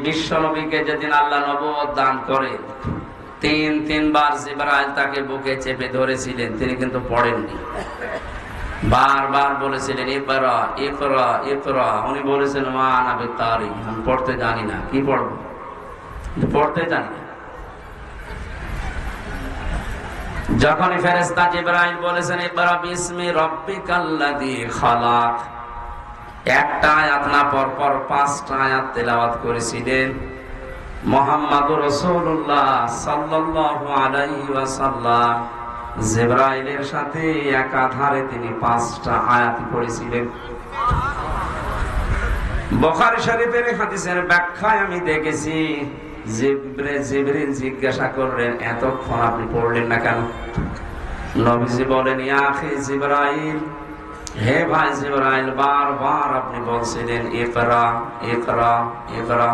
বিশ্ব নবীকে যেদিন আল্লাহ নবুয়ত দান করে তিনবার জিবরাইল তাকে বুকে চেপে ধরেছিলেন, তিনি কিন্তু পড়েননি। বারবার বলেছিলেন ইকরা ইকরা ইকরা। উনি বলেছেন মা আনা বিকারি, আমি পড়তে জানি না। কি পড়বো? পড়তে জানি না। যখনই ফেরেশতা জিবরাইল বলেছেন ইকরা বিসমি রাব্বিকাল্লাযী খালাক, একটা আয়াত না পরপর 5টা আয়াত তেলাওয়াত করেছিলেন। মুহাম্মাদুর রাসূলুল্লাহ সাল্লাল্লাহু আলাইহি ওয়াসাল্লাম জিবরাইলের সাথে একাধারে তিনি 5টা আয়াত পড়েছিলেন। বুখারী শরীফের হাদিসের ব্যাখ্যায় আমি দেখেছি জিবরিল জিজ্ঞাসা করলেন এতক্ষণ আপনি পড়লেন না কেন? নবীজি বলেন ইয়া আখি জিবরাইল, হে ভাই জিবরাইল, বারবার আপনি বলছিলেন ইকরা ইকরা ইকরা,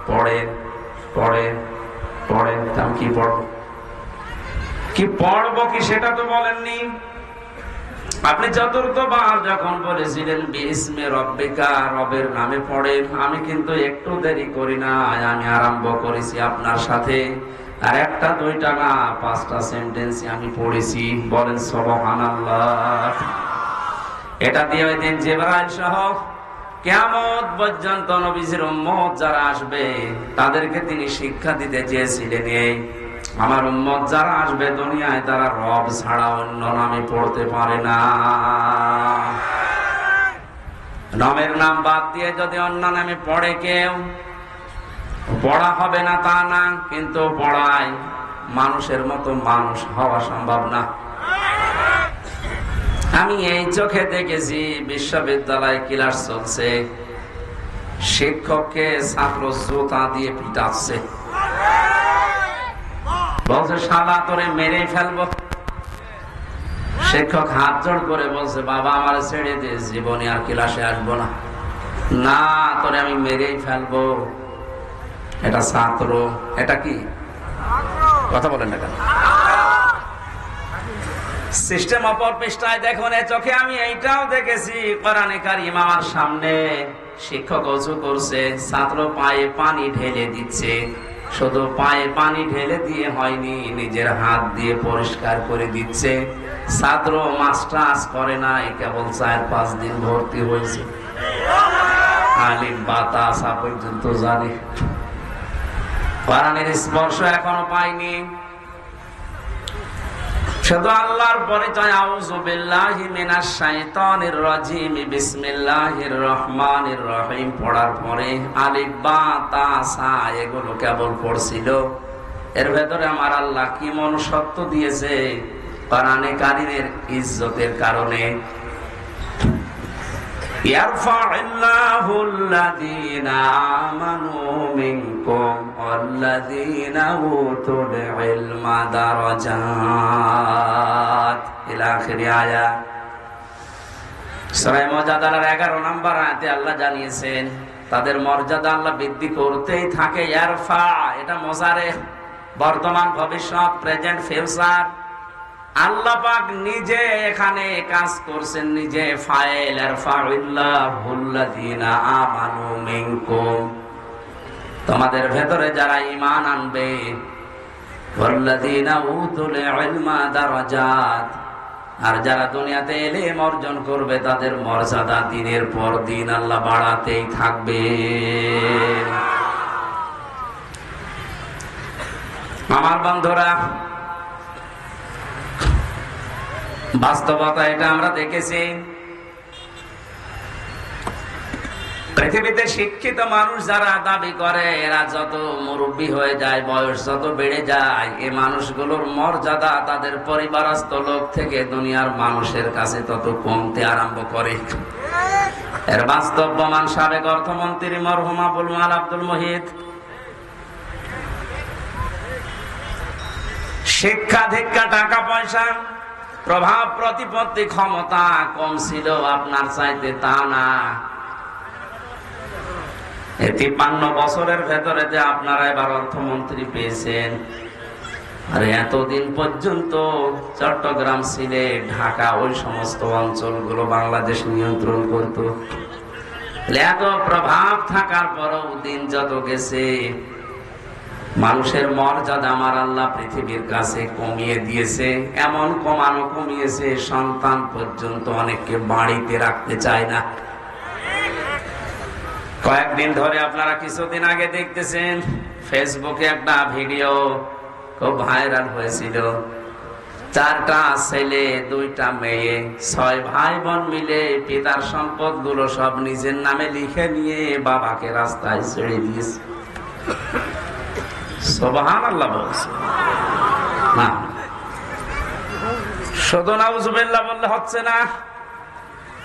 পড়েন পড়েন পড়েন। আমি কি পড়ব, কি পড়বো কি সেটা তো বলেননি। আপনি চতুর্থবার যখন বলেছিলেন বিসমি রব্বিকা, রবের নামে পড়েন, আমি কিন্তু একটু দেরি করি না, আমি আরম্ভ করেছি আপনার সাথে। আর একটা দুইটা না 5টা সেন্টেন্স আমি পড়েছি। বলেন সুবহানাল্লাহ। এটা দিয়ে ওই দিন জিবরাইল সহ কিয়ামত পর্যন্ত নবীজির উম্মত যারা আসবে তাদেরকে তিনি শিক্ষা দিতে চেয়েছিলেন, এই আমার উম্মত যারা আসবে দুনিয়ায় তারা রব ছাড়া অন্য নামে পড়তে পারে না। রবের নাম বাদ দিয়ে যদি অন্য নামে পড়ে কেউ, পড়া হবে না তা না, কিন্তু পড়ায় মানুষের মতো মানুষ হওয়া সম্ভব না। আমি এই চোখে দেখেছি, বিশ্ববিদ্যালয়ে ক্লাস চলছে, শিক্ষককে ছাত্র জুতা দিয়ে পিটাচ্ছে, বলছে শালা তোরে মেরে ফেলবো। শিক্ষক হাত জোড় করে বলছে বাবা আমার ছেড়ে দে, জীবনে আর ক্লাসে আসবো না। না, তোরে আমি মেরেই ফেলবো। এটা ছাত্র, এটা কি কথা বলেন না কেন? সিস্টেম অপর পৃষ্ঠায় দেখুন, চোখে আমি এইটাও দেখেছি, কোরআনে কারীম আমার সামনে শিক্ষক ওযু করছে, ছাত্র পায়ে পানি ঢেলে দিচ্ছে। শুধু পায়ে পানি ঢেলে দিয়ে হয়নি, নিজের হাত দিয়ে পরিষ্কার করে দিচ্ছে। ছাত্র মাস্টার্স করে নাই, কেবল 4-5 দিন ভর্তি হয়েছে, আলিফ বাতাস পর্যন্ত জানে, কোরআনের স্পর্শ এখনো পায়নি। শুধু আল্লাহর পরিচয় আউযু বিল্লাহি মিনাশ শাইতানির রাজিম বিসমিল্লাহির রহমানির রহিম পড়ার পরে আলিফ বা তা সা এগুলো কেবল পড়ছিল। এর ভেতরে আমার আল্লাহ কি মনুষ্যত্ব দিয়েছে কোরআনে কারীমের ইজ্জতের কারণে। ইয়ারফা'ুল্লাযীনা আমানু মিনকুম ওয়াল্লাযীনা উতুল ইলমা দারাজাত ইলা আখিরি আয়াত। সূরা মুজাদালার 11 নম্বর আয়াতে আল্লাহ জানিয়েছেন তাদের মর্যাদা আল্লাহ বৃদ্ধি করতেই থাকে। ইয়ারফা, এটা মুজারে, বর্তমান ভবিষ্যৎ, প্রেজেন্ট ফিউচার। আল্লাহ পাক নিজে এখানে কাজ করছেন, নিজে ফাইল। ইয়ারফা'ুল্লাযীনা আমানু মিনকুম, তোমাদের ভেতরে যারা ঈমান আনবে, ওয়াল্লাযীনা উতুল ইলমা দারাজাত, আর যারা দুনিয়াতে ইলম অর্জন করবে তাদের মর্যাদা দিনের পর দিন আল্লাহ বাড়াতেই থাকবে। আমার বন্ধুরা, বাস্তবতা এটা আমরা দেখেছি। পৃথিবীতে শিক্ষিত মানুষ যারা দাবি করে, এরা যত মুরব্বী হয়ে যায়, বয়স যত বেড়ে যায়, এই মানুষগুলোর মর্যাদা তাদের পরিবারস্থ লোক থেকে দুনিয়ার মানুষের কাছে তত কমতে আরম্ভ করে। এর বাস্তব প্রমাণ সাবেক অর্থমন্ত্রী মরহুম আবুল মাল আব্দুল মুহিত। শিক্ষা দীক্ষা, টাকা পয়সা, প্রভাব প্রতিপত্তি, ক্ষমতা কম ছিল আপনার চাইতে, তা না। 53 বছরের ভেতরে যে আপনারা এবার অর্থমন্ত্রী পেয়েছেন, আরে এতদিন পর্যন্ত চট্টগ্রাম, সিলেট, ঢাকা, ওই সমস্ত অঞ্চলগুলো বাংলাদেশ নিয়ন্ত্রণ করত। এত প্রভাব থাকার পরও দিন যত গেছে, মানুষের মর্যাদা আমার আল্লাহ পৃথিবীর কাছে কমিয়ে দিয়েছে। এমন কমিয়েছে, সন্তান পর্যন্ত অনেককে বাড়িতে রাখতে চায় না। কয়েকদিন ধরে আপনারা কিছুদিন আগে দেখতেছেন ফেসবুকে একটা ভিডিও খুব ভাইরাল হয়েছিল। 4টা ছেলে 2টা মেয়ে, 6 ভাই বোন মিলে পিতার সম্পদ গুলো সব নিজের নামে লিখে নিয়ে বাবাকে রাস্তায় ছেড়ে দিয়েছে। সুবহানাল্লাহ বলছে না, শুধু নাউজুবিল্লাহ বললে হচ্ছে না,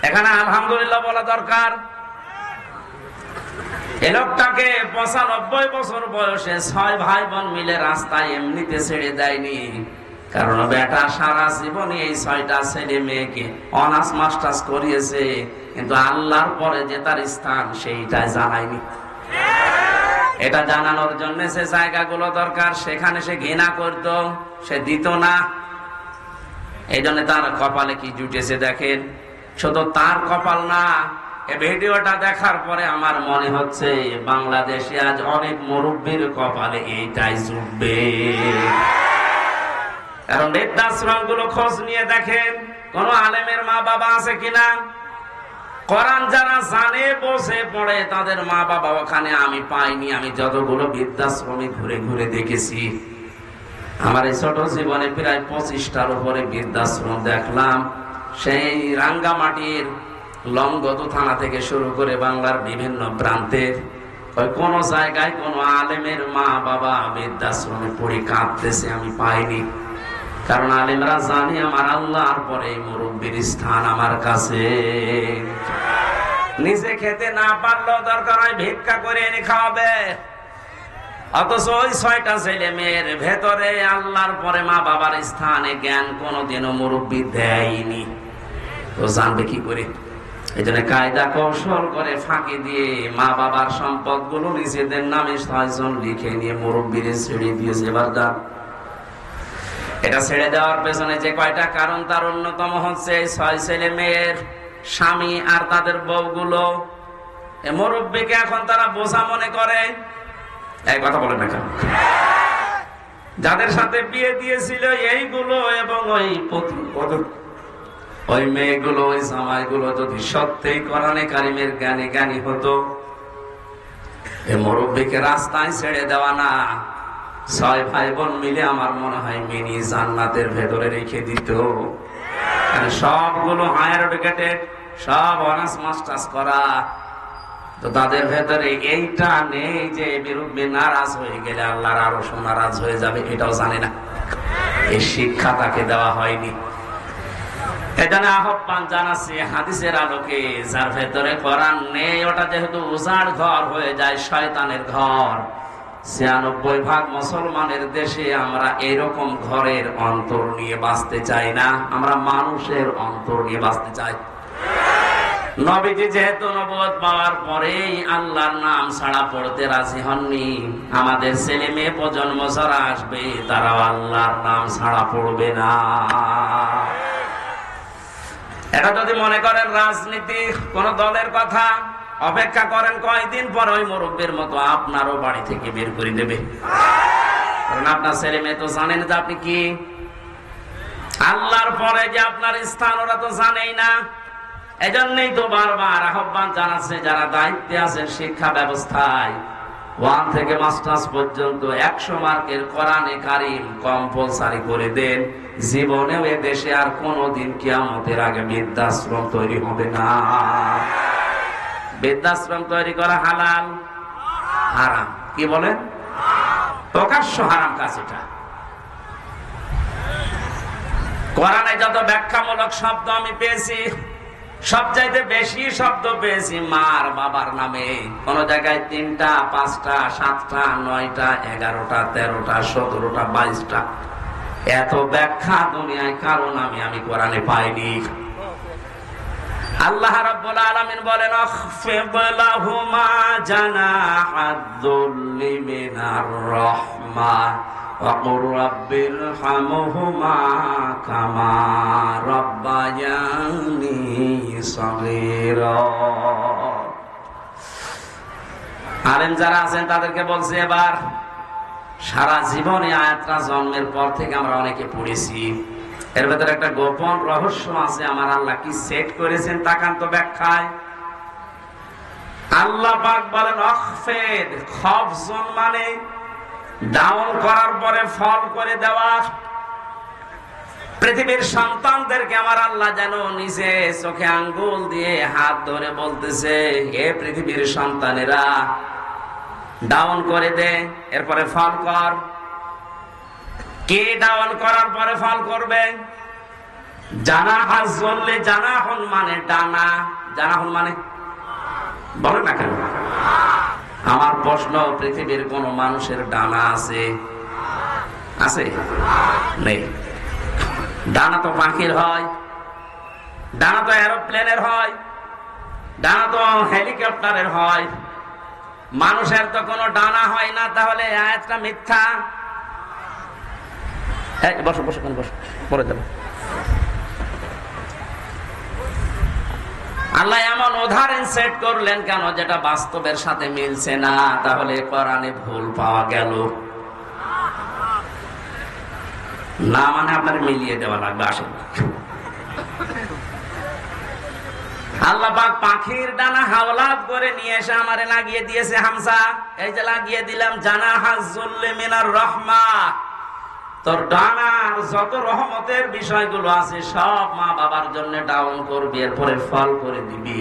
এখানে আলহামদুলিল্লাহ বলা দরকার। এই লোকটাকে 95 বছর বয়সে 6 ভাই বোন মিলে রাস্তায় এমনিতে ছেড়ে দেয়নি, কারণ বেটা সারা জীবনে এই 6টা ছেলে মেয়েকে অনার্স মাস্টার্স করিয়েছে, কিন্তু আল্লাহর পরে যে তার স্থান সেইটাই জানায়নি। এটা জানানোর জন্য সে জায়গাগুলো দরকার, সেখানে সে ঘৃণা করত, সে দিত না। এই জন্য তার কপালে কি জুটেছে দেখেন। শুধু তার কপাল না, এই ভিডিওটা দেখার পরে আমার মনে হচ্ছে বাংলাদেশে আজ অনেক মুরব্বীর কপালে এইটাই জুটবে। কারণ বৃদ্ধাশ্রম গুলো খোঁজ নিয়ে দেখেন, কোন আলেমের মা বাবা আছে কিনা। কোরআন যারা জানে বসে পড়ে তাদের মা বাবা ওখানে আমি পাইনি। আমি যতগুলো বৃদ্ধাশ্রমে ঘুরে ঘুরে দেখেছি, আমার এই ছোট জীবনে প্রায় 25টার উপরে বৃদ্ধাশ্রম দেখলাম। সেই রাঙ্গামাটির লংগদু থানা থেকে শুরু করে বাংলার বিভিন্ন প্রান্তে কোন জায়গায় কোন আলেমের মা বাবা বৃদ্ধাশ্রমে পড়ে কাঁদতেছে আমি পাইনি। কারণ আলেমরা জানে আমার আল্লাহর পরে মুরব্বীর স্থান আমার কাছে। নিজে খেতে না পারলেও দরকার হয় ভিক্ষা করে এনে খাওয়াবে, অথচ ওই 6টা ছেলে মেয়ের ভেতরে আল্লাহর পরে মা বাবার স্থানে জ্ঞান কোনোদিনও মুরব্বী দেয়নি। তো জানবে কি করে? এই জন্য কায়দা কৌশল করে ফাঁকি দিয়ে মা বাবার সম্পদ গুলো নিজেদের নামে 6 জন লিখে নিয়ে মুরব্বীর ছেড়ে দিয়েছে। এবার যান, এটা ছেড়ে দেওয়ার পেছনে যে কয়টা কারণ, তার অন্যতম হচ্ছে 6 ছেলে মেয়ের স্বামী আর তাদের বউগুলো মুরব্বীকে এখন তারা বোঝা মনে করে। এই কথা বলেন না কেন? যাদের সাথে বিয়ে দিয়েছিল এইগুলো এবং ওই মেয়েগুলো, ওই জামাইগুলো যদি সত্যিই কোরআনে কারিমের জ্ঞানী হতো, এই মুরব্বীকে রাস্তায় ছেড়ে দেওয়া না, 6 ভাই বোন মিলে আমার মনে হয় মিনি জান্নাতের ভেতরে রেখে দিত। সবগুলো হায়ার এডুকেটেড, সব অনার্স মাস্টার্স করা, তো তাদের ভেতরে এইটা নেই যে বিরুদ্ধে নারাজ হয়ে গেলে আল্লাহর আরো নারাজ হয়ে যাবে, এটাও জানে না। এই শিক্ষা তাকে দেওয়া হয়নি। এখানে আহ্বান জানাচ্ছি হাদিসের আলোকে, যার ভেতরে কোরআন নেই ওটা যেহেতু উজাড় ঘর হয়ে যায়, শয়তানের ঘর। 96% মুসলমানের দেশে আমরা এরকম ঘরের অন্তর নিয়ে বাঁচতে চাই না, আমরা মানুষের অন্তর নিয়ে বাঁচতে চাই। নবীজি যেহেতু নবুয়ত পাওয়ার পরেই আল্লাহর নাম ছাড়া পড়তে রাজি হননি, আমাদের ছেলে মেয়ে প্রজন্ম যারা আসবে তারাও আল্লাহর নাম ছাড়া পড়বে না। এটা যদি মনে করেন রাজনীতি কোন দলের কথা, অপেক্ষা করেন কয়দিন পর ওই মুরব্বীর মতো আপনারও বাড়ি থেকে বের করে দেবে। কারণ আপনার ছেলে মেয়ে তো জানেন যে আপনি কি, আল্লাহর পরে যে আপনার স্থান ওরা তো জানেই না। এজন্যই তো বারবার আহ্বান জানাচ্ছে যারা দায়িত্বে আছেন শিক্ষা ব্যবস্থায়, 1 থেকে মাস্টার্স পর্যন্ত 100 মার্কের কোরআনে কারিম কম্পালসারি করে দেন। জীবনেও এ দেশে আর কোনোদিন কিয়ামতের আগে বৃদ্ধাশ্রম তৈরি হবে না। বৃদ্ধাশ্রম তৈরি করা হালাল? হারাম। কি বলেন? প্রকাশ্য হারাম কাজ এটা। কোরআনে যত ব্যাখ্যামূলক শব্দ আমি পেয়েছি, সবচাইতে বেশি শব্দ পেয়েছি মার বাবার নামে। কোন জায়গায় 3টা, 5টা, 7টা, 9টা, 11টা, 13টা, 17টা, 22টা, এত ব্যাখ্যা দুনিয়ায় কারণ আমি কোরআনে পাইনি। আল্লাহ রাব্বুল আলামিন বলেন, আখফিদ লাহুমা জানাহাদ-দুল্লি মিনার রাহমা ওয়া কুর রাব্বিরহামহুমা কামা রাব্বায়ানি সাগীরা। আলেম যারা আছেন তাদেরকে বলছে, এবার সারা জীবনে আয়াতটা জন্মের পর থেকে আমরা অনেকে পড়েছি, এর ভেতরে একটা গোপন রহস্য আছে, আমার আল্লাহ কি সেট করেছেন তাকান তো ব্যাখ্যায়। আল্লাহ পাক বলেন আখফিদ, খফজন মানে ডাউন করার পরে ফল করে দেওয়া। পৃথিবীর সন্তানদেরকে আমার আল্লাহ যেন নিজে চোখে আঙ্গুল দিয়ে হাত ধরে বলতেছে, হে পৃথিবীর সন্তানেরা ডাউন করে দে, এরপরে ফল কর। কে ডাউন করার পরে ফল করবে? জানাহা জ্বললে, জানাহন মানে ডানা, জানাহন মানে বলে না কেন? আমার প্রশ্ন, পৃথিবীর কোন মানুষের ডানা আছে? আছে? নেই। ডানা তো পাখির হয়, ডানা তো এরোপ্লেনের হয়, ডানা তো হেলিকপ্টারের হয়, মানুষের তো কোনো ডানা হয় না। তাহলে আয়াতটা মিথ্যা। বসো বসো বসো, পরে যাবো। আল্লাহ এমন উদাহরণ সেট করলেন কেন যেটা বাস্তবের সাথে মিলছে না? তাহলে কোরআনে ভুল পাওয়া গেল না, মানে আপনার মিলিয়ে দেওয়া লাগবে। আসেন, আল্লাহ পাক পাখির ডানা হাওলাত করে নিয়ে এসে আমারে লাগিয়ে দিয়েছে হামজা। এই যে লাগিয়ে দিলাম, জানাহাজ যুল্লি মিনার রাহমা, তোর ডানার যত রহমতের বিষয়গুলো আছে সব মা বাবার জন্য ডাউন করবি, এরপরে ফল করে দিবি।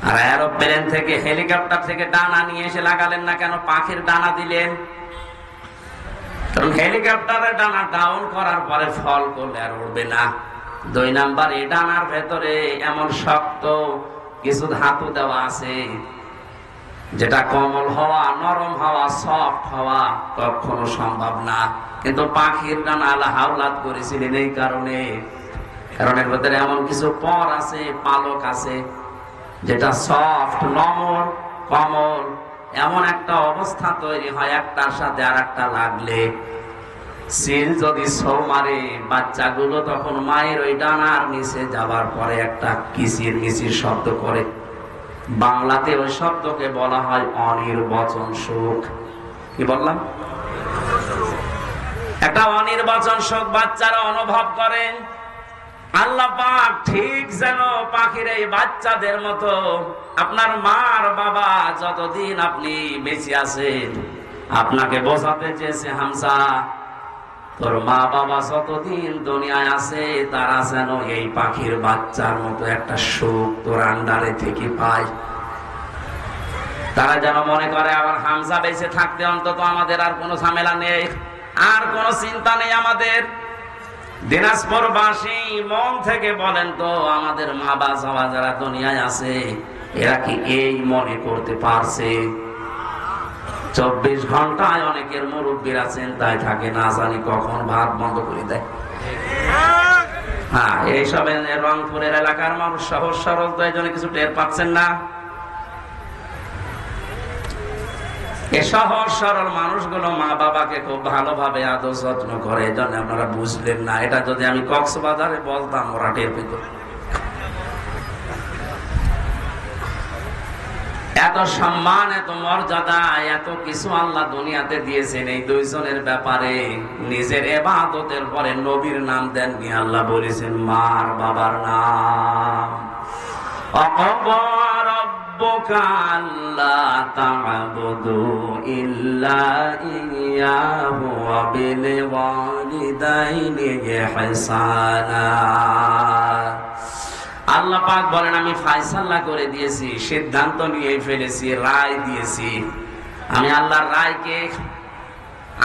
আর এরোপ্লেন থেকে, হেলিকপ্টার থেকে ডানা নিয়ে এসে লাগালেন না কেন? পাখির ডানা দিলেন, কারণ হেলিকপ্টারের ডানা ডাউন করার পরে ফল করলে আর উড়বে না। 2 নাম্বার, এই ডানার ভেতরে এমন শক্ত কিছু ধাতু দেওয়া আছে যেটা কোমল হওয়া, নরম হওয়া, সফট হওয়া কখনো সম্ভব না। কিন্তু পাখির ডানা আল্লাহ হাওলাত করেছিলেন এই কারণে, কারণ এর ভেতরে এমন কিছু পর আছে, পালক আছে যেটা সফট, নমর, কোমল, এমন একটা অবস্থা তৈরি হয় একটার সাথে আর একটা লাগলে সিল যদি ছৌ মারে বাচ্চাগুলো, তখন মায়ের ওই ডানার নিচে যাবার পরে একটা কিচির মিচির শব্দ করে। বাংলাতে ওই শব্দকে বলা হয় অনির্বচন সুখ। কি বললাম? একটা অনির্বচন সুখ বাচ্চারা অনুভব করেন। আল্লাহ পাক ঠিক যেন পাখির এই বাচ্চাদের মতো আপনার মার বাবা যতদিন আপনি বেঁচে আছেন আপনাকে বোঝাতে চেয়েছে, হামজা তোর মা বাবা যতদিন দুনিয়ায় আছে তারা যেন এই পাখির বাচ্চার মতো একটা সুখ তোর আন্ডারে থেকে পায়। তারা যেন মনে করে আবার হামজা বেঁচে থাকতে অন্তত আমাদের আর কোনো ঝামেলা নেই, আর কোনো চিন্তা নেই আমাদের। দিনাজপুরবাসী মন থেকে বলেন তো, আমাদের মা বাবা যারা দুনিয়ায় আছে এরা কি এই মনে করতে পারছে? 24 ঘন্টায় অনেকের মুরব্বীরা চিন্তায় থাকে, না জানি কখন ভাত বন্ধ করে দেয়। হ্যাঁ, এইসব রংপুরের এলাকার মানুষ সহজ সরল, তো এই জন্য কিছু টের পাচ্ছেন না। এই সহজ সরল মানুষগুলো মা বাবাকে খুব ভালোভাবে আদর যত্ন করে, এই জন্য আপনারা বুঝলেন না। এটা যদি আমি কক্সবাজারে বলতাম ওরা টের পেত। এত সম্মান, এত মর্যাদা, এত কিছু আল্লাহ দুনিয়াতে দিয়েছেন। এই 2 জনের ব্যাপারে নিজের ইবাদতের পরে নবীর নাম দেননি, আল্লাহ বলেছেন মার বাবার নাম। অকবা রাব্বুকা আল্লা তা'বুদু ইল্লা ইয়্যাহু ওয়া বিল ওয়ালিদাইনি ইহসানা। আল্লাহ পাক বলেন আমি ফায়সালা করে দিয়েছি, সিদ্ধান্ত নিয়ে ফেলেছি, রায় দিয়েছি। আমি আল্লাহর রায়কে,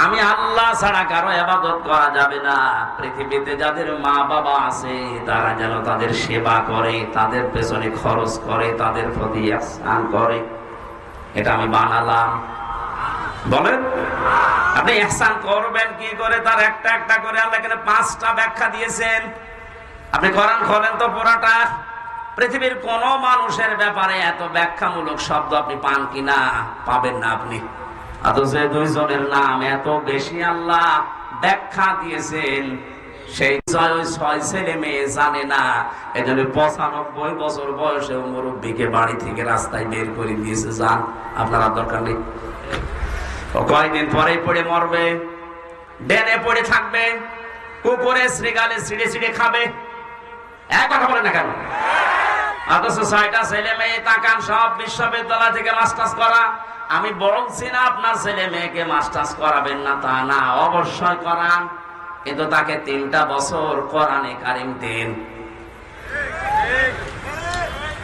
আমি আল্লাহ ছাড়া কারো ইবাদত করা যাবে না। পৃথিবীতে যাদের মা বাবা আছে তারা যেন তাদের সেবা করে, তাদের পেছনে খরচ করে, তাদের প্রতি ইহসান করে। এটা আমি বানালাম। বলেন আপনি ইহসান করবেন কি করে? তার একটা একটা করে আল্লাহ এখানে 5টা ব্যাখ্যা দিয়েছেন। আপনি কোরআন খোলেন তো পুরাটা, পৃথিবীর কোন মানুষের ব্যাপারে এত ব্যাখ্যামূলক শব্দ আপনি পান কিনা? পাবেন না আপনি। অথচ 2 জনের নাম এত বেশি আল্লাহ ব্যাখ্যা দিয়েছেন। সেই 6 ছেলে মেয়ে জানে না, এজন্য 95 বছর বয়সে মুরব্বীকে বাড়ি থেকে রাস্তায় বের করে দিয়েছে, যান আপনার দরকার নেই। ও কয়দিন পরেই পড়ে মরবে, ডেনে পড়ে থাকবে, কুকুরে শ্রীগালে ছিঁড়ে ছিঁড়ে খাবে। এক কথা বলে না কেন? অথচ 6টা ছেলে মেয়ে তাকান, সব বিশ্ববিদ্যালয় থেকে মাস্টার্স করা। আমি বলছি না আপনার ছেলে মেয়েকে মাস্টার্স করাবেন না, তা না, অবশ্যই করান, কিন্তু তাকে 3টা বছর কোরআনে কারিম দিন।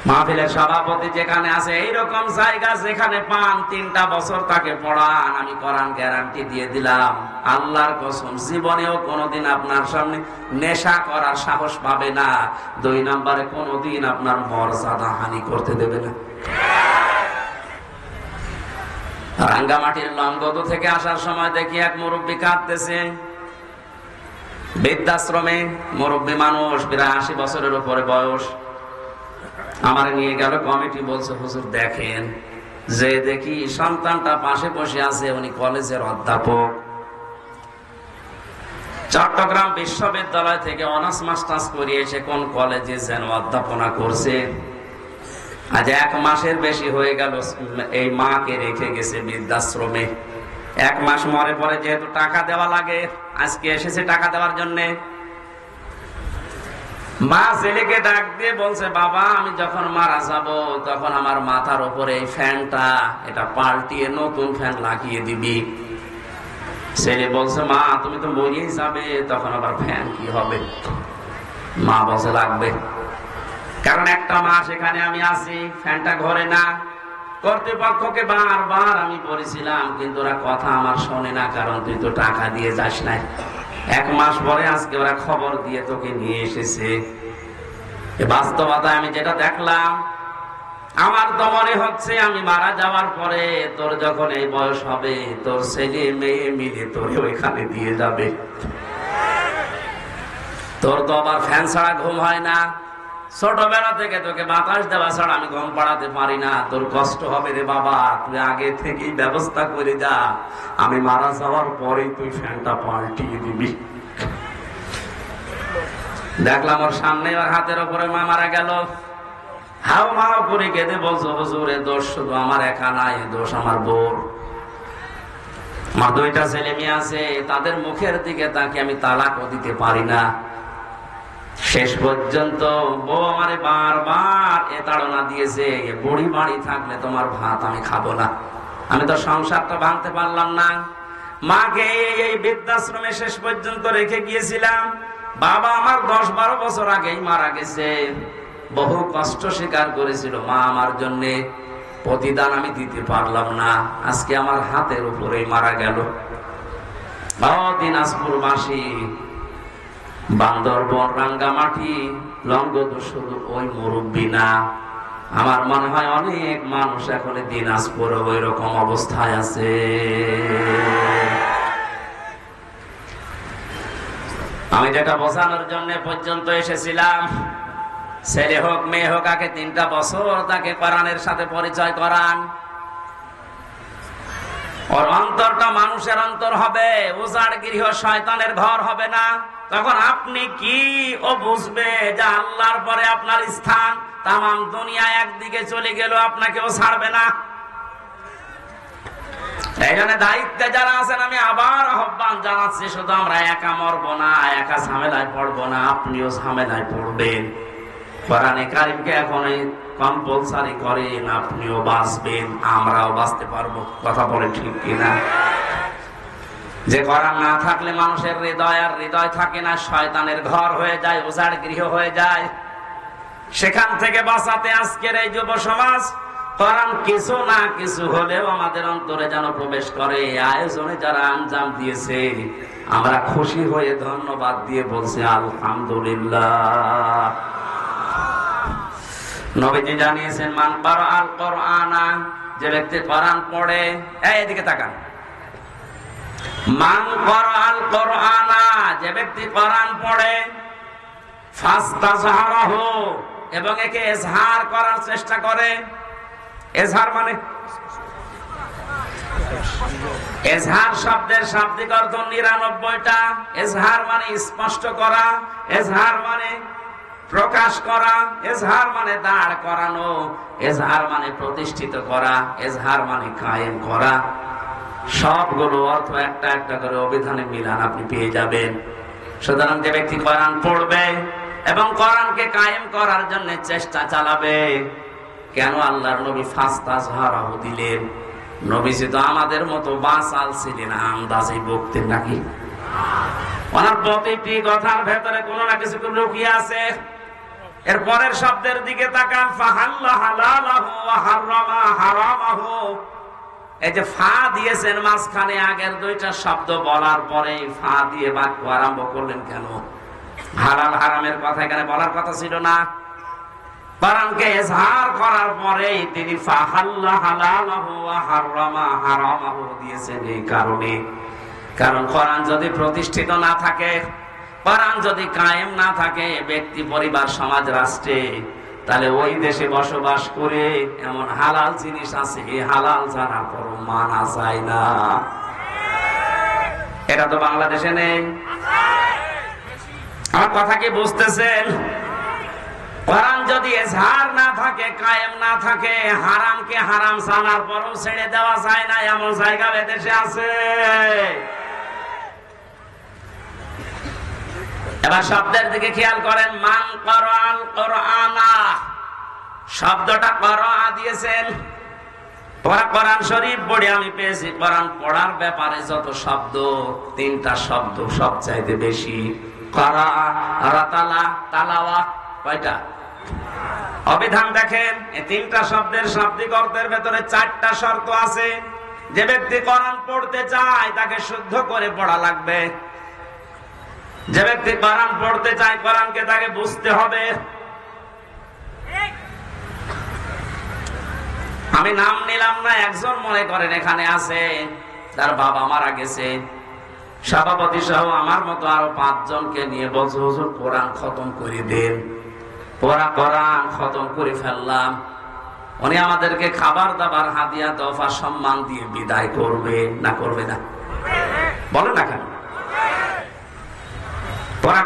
মাহফিলের সভাপতি যেখানে আছে, এইরকম জায়গা যেখানে পান 3টা বছর তাকে পড়ান। আমি কোরআন গ্যারান্টি দিয়ে দিলাম, আল্লাহর কসম, জীবনেও কোনোদিন আপনার সামনে নেশা করার সাহস পাবে না। 2 নম্বরে কোনোদিন আপনার মর্যাদা হানি করতে দেবে না। রাঙ্গামাটির লংগদু থেকে আসার সময় দেখি এক মুরব্বী কাঁদতেছে, বৃদ্ধাশ্রমে মুরব্বী মানুষ, প্রায় 80 বছরের উপরে বয়স। আমার নিয়ে গেল কমিটি, বলছে হুজুর দেখেন, যে দেখি সন্তানটা পাশে বসে আছে, উনি কলেজের অধ্যাপক, চট্টগ্রাম বিশ্ববিদ্যালয় থেকে অনার্স মাস্টার্স করিয়ে এসে কোন কলেজে যেন অধ্যাপনা করছে। আজ 1 মাসের বেশি হয়ে গেল এই মাকে রেখে গেছে বৃদ্ধাশ্রমে। 1 মাস মরে পরে যেহেতু টাকা দেওয়া লাগে, আজকে এসেছে টাকা দেওয়ার জন্যে। মা ছেলেকে ডাক দিয়ে বলছে, বাবা আমি যখন মারা যাব তখন আমার মাথার উপরে এই ফ্যানটা, এটা পাল্টিয়ে নতুন ফ্যান লাগিয়ে দিবি। ছেলে বলছে, মা তুমি তো মরিয়েই যাবে, তখন আবার ফ্যান কি হবে? মা বলছে লাগবে, কারণ 1টা মাস এখানে আমি আছি, ফ্যানটা ঘরে না। কর্তৃপক্ষকে বারবার আমি বলেছিলাম, কিন্তু ওরা কথা আমার শোনে না, কারণ তুই তো টাকা দিয়ে যাস নাই। 1 মাস পরে আজকে ওরা খবর দিয়ে তোকে নিয়ে এসেছে। বাস্তবতায় আমি যেটা দেখলাম, আমার তো মনে হচ্ছে আমি মারা যাওয়ার পরে তোর যখন এই বয়স হবে, তোর ছেলে মেয়ে মিলে তোরে ওইখানে দিয়ে যাবে। তোর তো আবার ফ্যান ছাড়া ঘুম হয় না, ছোটবেলা থেকে তোকে বাতাস দেওয়া ছাড়া আমি ঘুম পাড়াতে পারি না। তোর কষ্ট হবে রে বাবা, তুই আগে থেকেই ব্যবস্থা করে যা, আমি মারা যাওয়ার পরেই তুই ফ্যানটা পাল্টিয়ে দিবি। দেখলাম ওর সামনে, ওর হাতের উপরে মা মারা গেল, হাও মাও করে কেঁদে বলছো, হুজুর এ দোষ শুধু আমার একা নাই, দোষ আমার বউর। আমার 2টা ছেলে মেয়ে আছে, তাদের মুখের দিকে তাকে আমি তালাকও দিতে পারি না। শেষ পর্যন্ত বউ আমারে বারবার এ তাড়না দিয়েছে, বুড়ি বাড়ি থাকলে তোমার ভাত আমি খাবো না। আমি তো সংসারটা ভাঙতে পারলাম না। মাকে এই বৃদ্ধাশ্রমে শেষ পর্যন্ত রেখে গিয়েছিলাম। বাবা আমার 10-12 বছর আগেই মারা গেছে, বহু কষ্ট স্বীকার করেছিল মা আমার জন্য, প্রতিদান আমি দিতে পারলাম না। আজকে আমার হাতের উপরেই মারা গেল। দিনাজপুরবাসী, বান্দরবন, রাঙ্গামাটি, লংগদু শুধু ওই মুরব্বী না, আমার মনে হয় অনেক মানুষ এখন দিনাজপুরে ওই রকম অবস্থায় আছে। আমি যেটা বোঝানোর জন্য পর্যন্ত এসেছিলাম, ছেলে হোক মেয়ে হোক, আগে 3টা বছর তাকে কোরআনের সাথে পরিচয় করান। ওর অন্তরটা মানুষের অন্তর হবে, উজাড় গৃহ শয়তানের ঘর হবে না। তখন আপনি কি ও বুঝবে যে আল্লাহর পরে আপনার স্থান, তামাম দুনিয়া একদিকে চলে গেল, আপনাকেও ছাড়বে না। এই জন্য দায়িত্বে যারা আছেন, আমি আবার আহ্বান জানাচ্ছি, শুধু আমরা একা মরবো না, একা ঝামেলায় পড়বো না, আপনিও ঝামেলায় পড়বেন। কোরআনে কারিমকে এখন কম্পালসারি করেন, আপনিও বাঁচবেন, আমরাও বাঁচতে পারবো। কথা বলে ঠিক কিনা? যে কোরআন না থাকলে মানুষের হৃদয় আর হৃদয় থাকে না, শয়তানের ঘর হয়ে যায়, উজাড় গৃহ হয়ে যায়। সেখান থেকে বাঁচাতে আজকের এই যুব সমাজ, কোরআন কিছু না কিছু হলেও আমাদের অন্তরে যেন প্রবেশ করে। আয়োজনে যারা আঞ্জাম দিয়েছে, আমরা খুশি হয়ে ধন্যবাদ দিয়ে বলছি আলহামদুলিল্লাহ। নবীজি জানিয়েছেন, মান কারাআল কুরআনা, যে ব্যক্তি কোরআন পড়ে, এদিকে তাকান, মান কারাআল কুরআনা, যে ব্যক্তি কোরআন পড়ে, ফাস্তাজহারাহু, এবং একে ইজহার করার চেষ্টা করে। ইজহার মানে এজহার শব্দের শাব্দিক অর্থ ৯৯টা। এজহার মানে স্পষ্ট করা, এজহার মানে প্রকাশ করা, এজহার মানে দাঁড় করানো, এজহার মানে প্রতিষ্ঠিত করা, এজহার মানে কায়েম করা। সবগুলো অর্থ একটা একটা করে অভিধানে মিলান আপনি পেয়ে যাবেন। সুতরাং যে ব্যক্তি কোরআন পড়বে এবং কোরআনকে কায়েম করার জন্য চেষ্টা চালাবে, কেন আল্লাহর নবী ফাস্তাজহারাহু দিলেন? নবীজি তো আমাদের মতো বাসাল ছিলেন, আন্দাজে বকতেন নাকি? ওনার প্রতিটি কথার ভেতরে কোনো না কিছু লুকিয়ে আছে। এর পরের শব্দের দিকে তাকান, ফাহাল্লা হালালাহু ওয়া হারামা হারামাহু। এই যে ফা দিয়েছেন মাঝখানে, আগের দুইটা শব্দ বলার পরে ফা দিয়ে বাক্য আরম্ভ করলেন কেন? হালাল হারামের কথা এখানে বলার কথা ছিল না। কোরআনকে ইজহার করার পরে তিনি ফাহাল্লা হালালাহু ওয়া হারামা হারামাহু দিয়েছেন এই কারণে, কারণ কোরআন যদি প্রতিষ্ঠিত না থাকে, কোরআন যদি কায়েম না থাকে ব্যক্তি, পরিবার, সমাজ, রাষ্ট্রে, তাহলে ওই দেশে বসবাস করে এমন হালাল জিনিস আছে, এই হালাল জানার পরও মানা যায় না। এটা তো বাংলাদেশে নেই। আমার কথা কি বুঝতেছেন? কোরআন যদি ইজহার না থাকে, কায়েম না থাকে, হারামকে হারাম জানার পরও ছেড়ে দেওয়া যায় না, এমন জায়গা দেশে আছে। এবার শব্দের দিকে খেয়াল করেন, মান করাল কোরআনা, শব্দটা করা দিয়েছেন। কোরআন শরীফ পড়ে আমি পেয়েছি, কোরআন পড়ার ব্যাপারে যত শব্দ, 3টা শব্দ সবচাইতে বেশি। করা, রাতালা, তালাওয়া, কয়টা? অভিধান দেখেন, এই 3টা শব্দের শাব্দিক অর্থের ভেতরে 4টা শর্ত আছে। যে ব্যক্তি কোরআন পড়তে চায় তাকে শুদ্ধ করে পড়া লাগবে। যে ব্যক্তি কোরআন পড়তে চায়, কোরআনকে তাকে বুঝতে হবে। আমি নাম নিলাম না, একজন মনে করেন এখানে আছে, তার বাবা মারা গেছে, সভাপতি সহ আমার মতো আরো 5 জনকে নিয়ে বলছে, হুজুর কোরআন খতম করে দেন। কোরআন খতম করে ফেললাম। উনি আমাদেরকে খাবার দাবার, হাদিয়া, তোহফা, সম্মান দিয়ে বিদায় করবে না করবে না? বলেন না কেন?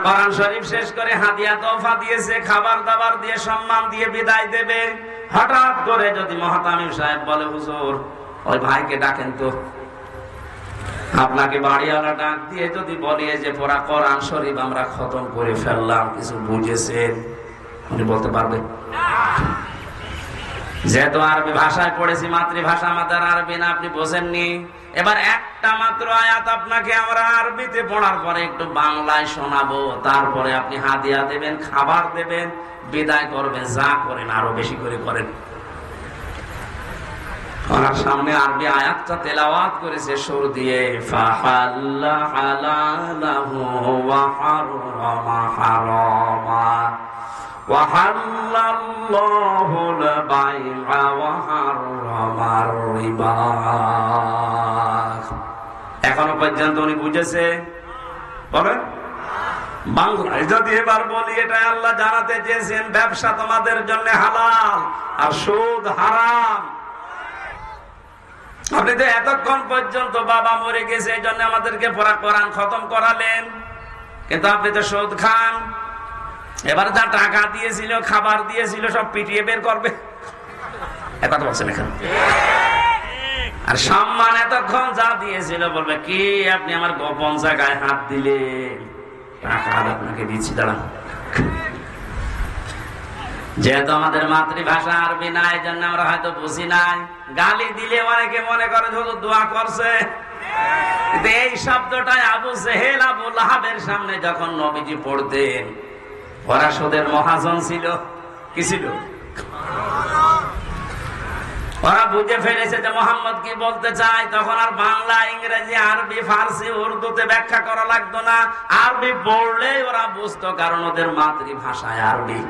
কোরআন শরীফ শেষ করে হাদিয়া তোহফা দিয়েছে, খাবার দাবার দিয়ে, সম্মান দিয়ে বিদায় দেবে। হঠাৎ করে যদি মহতামিম সাহেব বলে, হুজুর ওই ভাইকে ডাকেন তো, আপনাকে বাড়িওয়ালা ডাক দিয়ে যদি বলি যে পুরা কোরআন শরীফ আমরা খতম করে ফেললাম, কিছু বুঝেছেন? উনি বলতে পারবেন? যেহেতু আরবি ভাষায় পড়েছি, মাতৃভাষা আমাদের আরবি না, আপনি বোঝেননি। এবার একটা মাত্র আয়াত আপনাকে আমরা আরবিতে পড়ার পরে একটু বাংলায় শোনাবো, তারপরে আপনি হাদিয়া দেবেন, খাবার দেবেন, বিদায় করবেন। যা করেন আরো বেশি করে করেন। ওনার সামনে আরবি আয়াতটা তেলাওয়াত করেছে সুর দিয়ে, ফাহাল্লা হালালাহু ওয়া হারামা হারামা ওয়া হাল্লাল্লাহুল বাই'a ওয়া হারামার রিবা। এখনো পর্যন্ত উনি বুঝেছে? বলেন। বাংলায় যদি এবার বলি, এটা আল্লাহ জানাতে চেয়েছেন ব্যবসা তোমাদের জন্য হালাল আর সুদ হারাম। আপনি তো এতক্ষণ পর্যন্ত বাবা মরে গেছে এই জন্য আমাদেরকে কোরআন খতম করালেন, কিন্তু আপনি তো সুদ খান। এবার যা টাকা দিয়েছিল, খাবার দিয়েছিল, সব পিটিয়ে বের করবে। কথা বলছেন এখানে। আর সম্মান এতক্ষণ যা দিয়েছিল বলবে, কি আপনি আমার গোপন জায়গায় হাত দিলেন, টাকা আপনাকে দিচ্ছি, দাঁড়ান। যেহেতু আমাদের মাতৃভাষা আরবি না, এই জন্য আমরা হয়তো বুঝি নাই। গালি দিলে অনেকে মনে করে হুজুর দোয়া করছে, কিন্তু এই শব্দটাই আবু জেহেল, আবু লাহাবের সামনে যখন নবীজি পড়তেন, ওরা সুদের মহাজন ছিল। কি ছিল? ওরা বুঝে ফেলেছে যে মোহাম্মদ কি বলতে চায়। তখন আর বাংলা, ইংরেজি, আরবি, ফার্সি, উর্দুতে ব্যাখ্যা করা লাগতো না। আরবি পড়লেই ওরা বুঝতো, কারণ ওদের মাতৃভাষায় আরবি।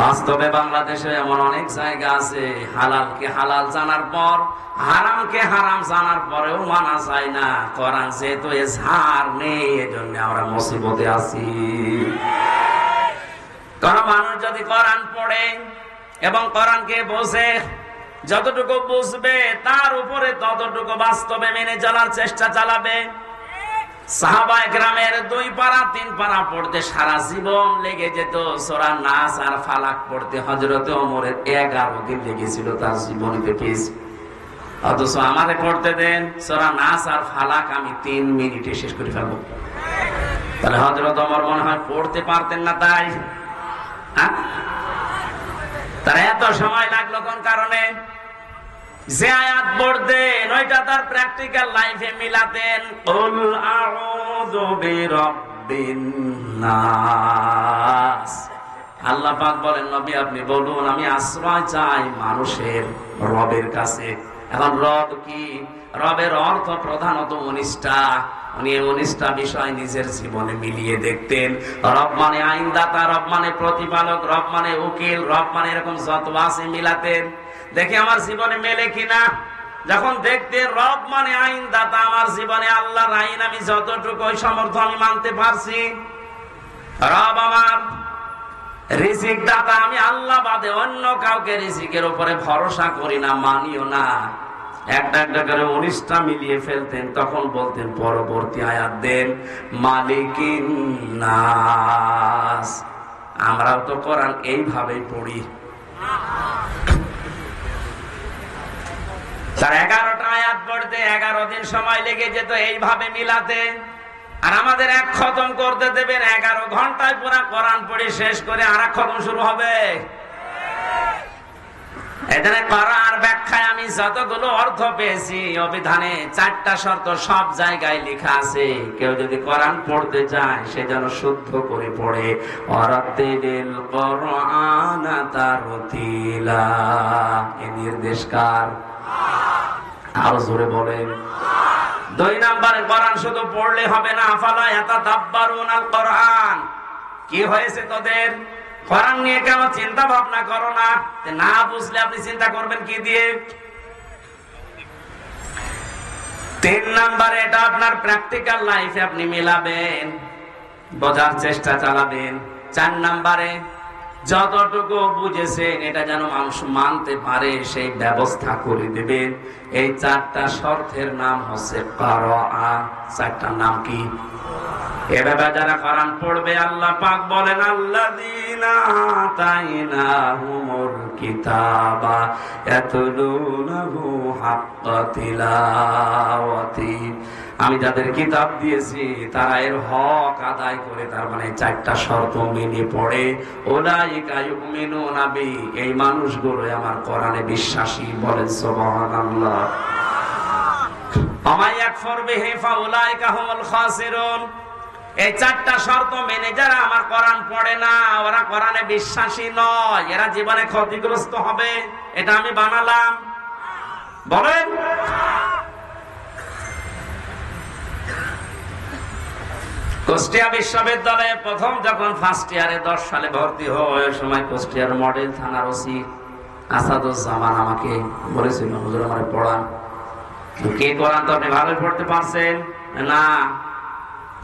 বাস্তবে বাংলাদেশে এমন অনেক জায়গা আছে, হালালকে হালাল জানার পর, হারামকে হারাম জানার পরেও মানা যায় না। কোরআন যেহেতু ইজহার নেই, এজন্য আমরা মুসিবতে আছি। কোন মানুষ যদি কোরআন পড়ে এবং কোরআনকে বোঝে, যতটুকু বুঝবে তার উপরে ততটুকু বাস্তবে মেনে চলার চেষ্টা চালাবে। সাহাবায়ে কেরামের 2 পারা 3 পারা পড়তে সারা জীবন লেগে যেত, সূরা নাস আর ফালাক পড়তে হযরত ওমরের 11 দিন লেগেছিল তার জীবনীতে পেয়েছি। অথচ আমারে পড়তে দেন সূরা নাস আর ফালাক আমি 3 মিনিটে শেষ করে ফেলবো। তাহলে হযরত ওমর মনে হয় পড়তে পারতেন না, তাই তার এত সময় লাগলো কোন কারণে? যে আয়াত পড়তেন ওইটা তার প্র্যাকটিক্যাল লাইফে মিলাতেন। কুল আউযু বিরাব্বিন নাস। আল্লাহ পাক বলেন, নবী আপনি বলুন আমি আশ্রয় চাই মানুষের রবের কাছে। এখন রব কি? রবের অর্থ প্রধানত 19টা। উনি 19টা বিষয় নিজের জীবনে মিলিয়ে দেখতেন। রব মানে আইনদাতা, রব মানে প্রতিপালক, রব মানে উকিল, রব মানে এরকম যত আছে মিলাতেন, দেখি আমার জীবনে মেলে কিনা। যখন দেখতেন রব মানে আইনদাতা, আমার জীবনে আল্লাহর আইন আমি যতটুকু সমর্থ আমি মানতে পারছি। রব আমার রিজিক দাতা, আমি আল্লাহ বাদে অন্য কাউকে রিজিকের উপরে ভরসা করি না, মানিও না। একটা একটা করে 19টা মিলিয়ে ফেলতেন। তখন বলতেন পরবর্তী আয়াত দেন মালিকিন নাস। আমরাও তো কোরআন এইভাবেই পড়ি। তার 11টা আয়াত পড়তে 11 দিন সময় লেগে যেত এইভাবে মিলাতে। আর আমাদের এক খতম করতে দেবেন 11 ঘন্টায় পুরা কোরআন পড়ে শেষ করে আর এক খতম শুরু হবে। এখানে কোরআন ব্যাখ্যায় আমি যতগুলো অর্থ পেয়েছি, অভিধানে 4টা শর্ত সব জায়গায় লেখা আছে। কেউ যদি কোরআন পড়তে চায় সে যেন শুদ্ধ করে পড়ে। ওয়ারাতিলিল কোরআনা তারতিলা। এই নির্দেশ কার? আরো জোরে বলেন। 2 নম্বরে কোরআন শুধু পড়লে হবে না, আফালা ইয়াতাদাব্বারুনাল কোরআন। কি হয়েছে তোদের? কোরআন নিয়ে কেন চিন্তা ভাবনা করো না? না বুঝলে আপনি চিন্তা করবেন কি দিয়ে? 3 নম্বরে এটা আপনার প্র্যাকটিক্যাল লাইফে আপনি মিলাবেন, বোঝার চেষ্টা চালাবেন। 4 নম্বরে যতটুকু বুঝেছেন এটা যেন মানুষ মানতে পারে সেই ব্যবস্থা করে দেবেন। এই 4টা শর্তের নাম হচ্ছে কোরআন। 4টার নাম কি? এভাবে যারা কোরআন পড়বে আল্লাহ পাক বলেন আল্লাযীনা আতাইনাহুমুল কিতাবা ইয়াতলুনাহু হাক্কা তিলাওয়াতি। আমি যাদের কিতাব দিয়েছি তারা এর হক আদায় করে, তার মানে 4টা শর্ত মেনে পড়ে। উলাইকা ইউমিনুনা বি। এই মানুষগুলো আমার কোরআনে বিশ্বাসী। বলেন সুবহানাল্লাহ। ওয়া ইয়াকফুর বিহি ফাউলাইকা হুমুল খাসিরুন। এই 4টা শর্ত মেনে যারা আমার কোরআন পড়ে না, ওরা কোরআনে বিশ্বাসী নয়, এরা জীবনে ক্ষতিগ্রস্ত হবে। এটা আমি বানালাম। বলেন কুষ্টিয়া বিশ্ববিদ্যালয়ে প্রথম যখন ফার্স্ট ইয়ারে 10 সালে ভর্তি হয়, ওই সময় কুষ্টিয়ার মডেল থানার ওসি আসাদুজ্জামান আমাকে বলেছিল, হুজুর আমারে পড়ান। কে কোরআন তো আপনি ভালোই পড়তে পারছেন না?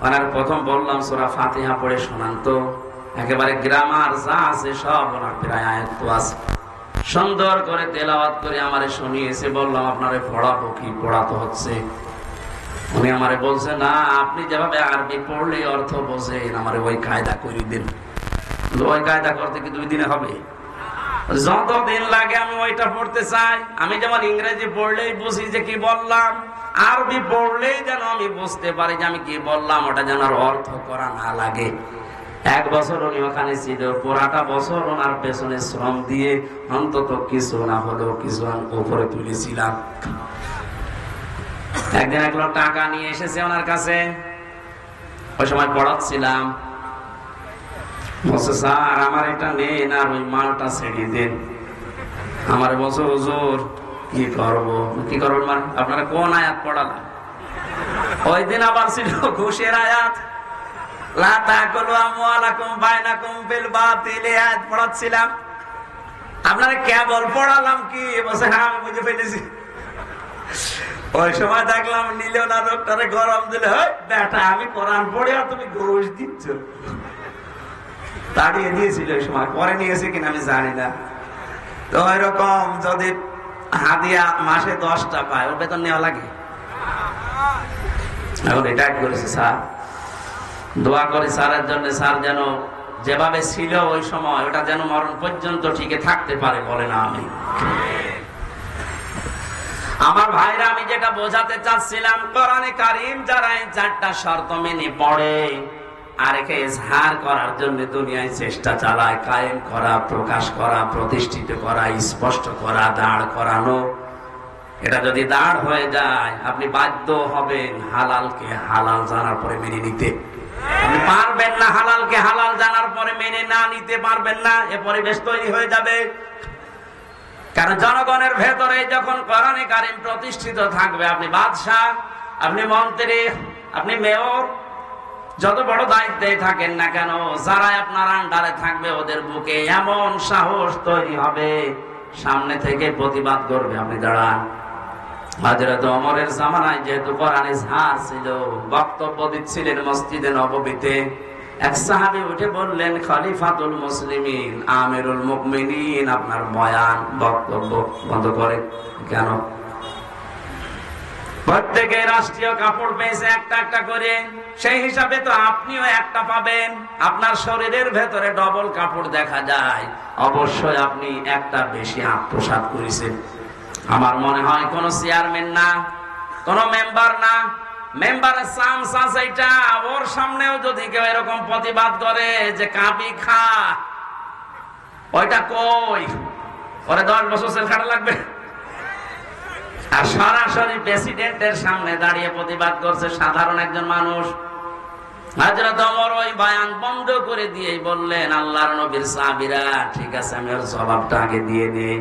ওনার প্রথম বললাম সূরা ফাতিহা পড়ে শোনান তো। একেবারে গ্রামার যা আছে সব ওনার প্রায় আয়াত আছে, সুন্দর করে তেলাওয়াত করে আমারে শুনিয়েছে। বললাম আপনারে পড়াবো কি? পড়াতে হচ্ছে। উনি আমারে বলছে না, আপনি যেভাবে আরবি পড়লে অর্থ বোঝেন আমারে ওই কায়দা করে দিন। ওই কায়দা করতে কি 2 দিনে হবে? যতদিন লাগে আমি ওইটা পড়তে চাই। আমি যেমন ইংরেজি পড়লেই বুঝি যে কি বললাম, আরবি পড়লেই যেন আমি বুঝতে পারি যে আমি কি বললাম, ওটা যেন আর অর্থ করা না লাগে। 1 বছর উনি ওখানে ছিল, পুরাটা বছর ওনার পেছনে শ্রম দিয়ে অন্তত কিছু না হলেও কিছু উপরে তুলেছিলাম। একদিন 1 লাখ টাকা নিয়ে এসেছে ওনার কাছে, ওই সময় পড়াচ্ছিলাম। বলছে স্যার আমার এটা নেন আর ওই মালটা ছেড়ে দেন। আমার বলছে হুজুর কি করবো? কি করবেন মানে? আপনারা কোন আয়াত পড়ালেন? ওই দিন আবার ছিল ঘুষের আয়াত, লা তাকুলু আমওয়ালাকুম বাইনাকুম বিল বাতিল, আয়াত পড়াচ্ছিলাম। আপনারা কেবল পড়ালাম কি? বলছে হ্যাঁ আমি বুঝে ফেলেছি। ওই সময় দেখলাম নিল না, লোকটারে গরম দিলে, বেটা আমি কোরআন পড়ে আর তুমি ঘুষ দিচ্ছ। তাড়িয়ে দিয়েছিল ওই সময়, পরে নিয়েছে কিনা আমি জানি না। তো এরকম যদি হাদিয়া মাসে 10টা পায়, ওর বেতন নেওয়া লাগে? এখন এটা করেছে স্যার, দোয়া করি স্যারের জন্য, স্যার যেন যেভাবে ছিল ওই সময় ওটা যেন মরণ পর্যন্ত টিকে থাকতে পারে, বলে না আমি। আমার ভাইরা, আমি যেটা বোঝাতে চাচ্ছিলাম, কোরআনে কারীম যারা এই 4টা শর্ত মেনে পড়ে আর একে ইজহার করার জন্য দুনিয়ায় চেষ্টা চালায়, কায়েম করা, প্রকাশ করা, প্রতিষ্ঠিত করা, স্পষ্ট করা, দাঁড় করানো, এটা যদি দাঁড় হয়ে যায় আপনি বাধ্য হবেন হালালকে হালাল জানার পরে মেনে নিতে। আপনি পারবেন না হালালকে হালাল জানার পরে মেনে না নিতে পারবেন না, এ পরিবেশ তৈরি হয়ে যাবে। কারণ জনগণের ভেতরে যখন কোরআনে কারীম প্রতিষ্ঠিত থাকবে, আপনি বাদশাহ, আপনি মন্ত্রী, আপনি মেয়র, যত বড় দায়িত্বে থাকেন না কেন, যারা আপনার আন্ডারে থাকবে ওদের বুকে এমন সাহস তৈরি হবে, সামনে থেকে প্রতিবাদ করবে। আপনি দাঁড়ান। হযরত ওমরের জামানায় যেহেতু কোরআনে ঝাড় ছিল, বক্তব্য দিচ্ছিলেন মসজিদে নববীতে, এক সাহাবী উঠে বললেন, খলিফাতুল মুসলিমিন, আমিরুল মুমিনিন, আপনার বয়ান বক্তব্য বন্ধ করে। কেন? প্রত্যেকে রাষ্ট্রীয় কাপড় পেয়েছে একটা একটা করে, সেই হিসাবে তো আপনিও একটা পাবেন। আপনার শরীরের ভেতরে ডবল কাপড় দেখা যায়, অবশ্যই আপনি একটা বেশি আত্মসাৎ করেছেন। আমার মনে হয় কোন চেয়ারম্যান না, কোন মেম্বার না, মেম্বারের চান্স আছে এটা। ওর সামনেও যদি কেউ এরকম প্রতিবাদ করে যে কাবি খা, ওইটা কই, ওরে 10 বছর জেল খাটা লাগবে। আর সরাসরি প্রেসিডেন্টের সামনে দাঁড়িয়ে প্রতিবাদ করছে সাধারণ একজন মানুষ। হযরত ওমর ওই বয়ান বন্ধ করে দিয়েই বললেন, আল্লাহর নবীর সাহাবীরা, ঠিক আছে আমি ওর জবাবটা আগে দিয়ে দিই,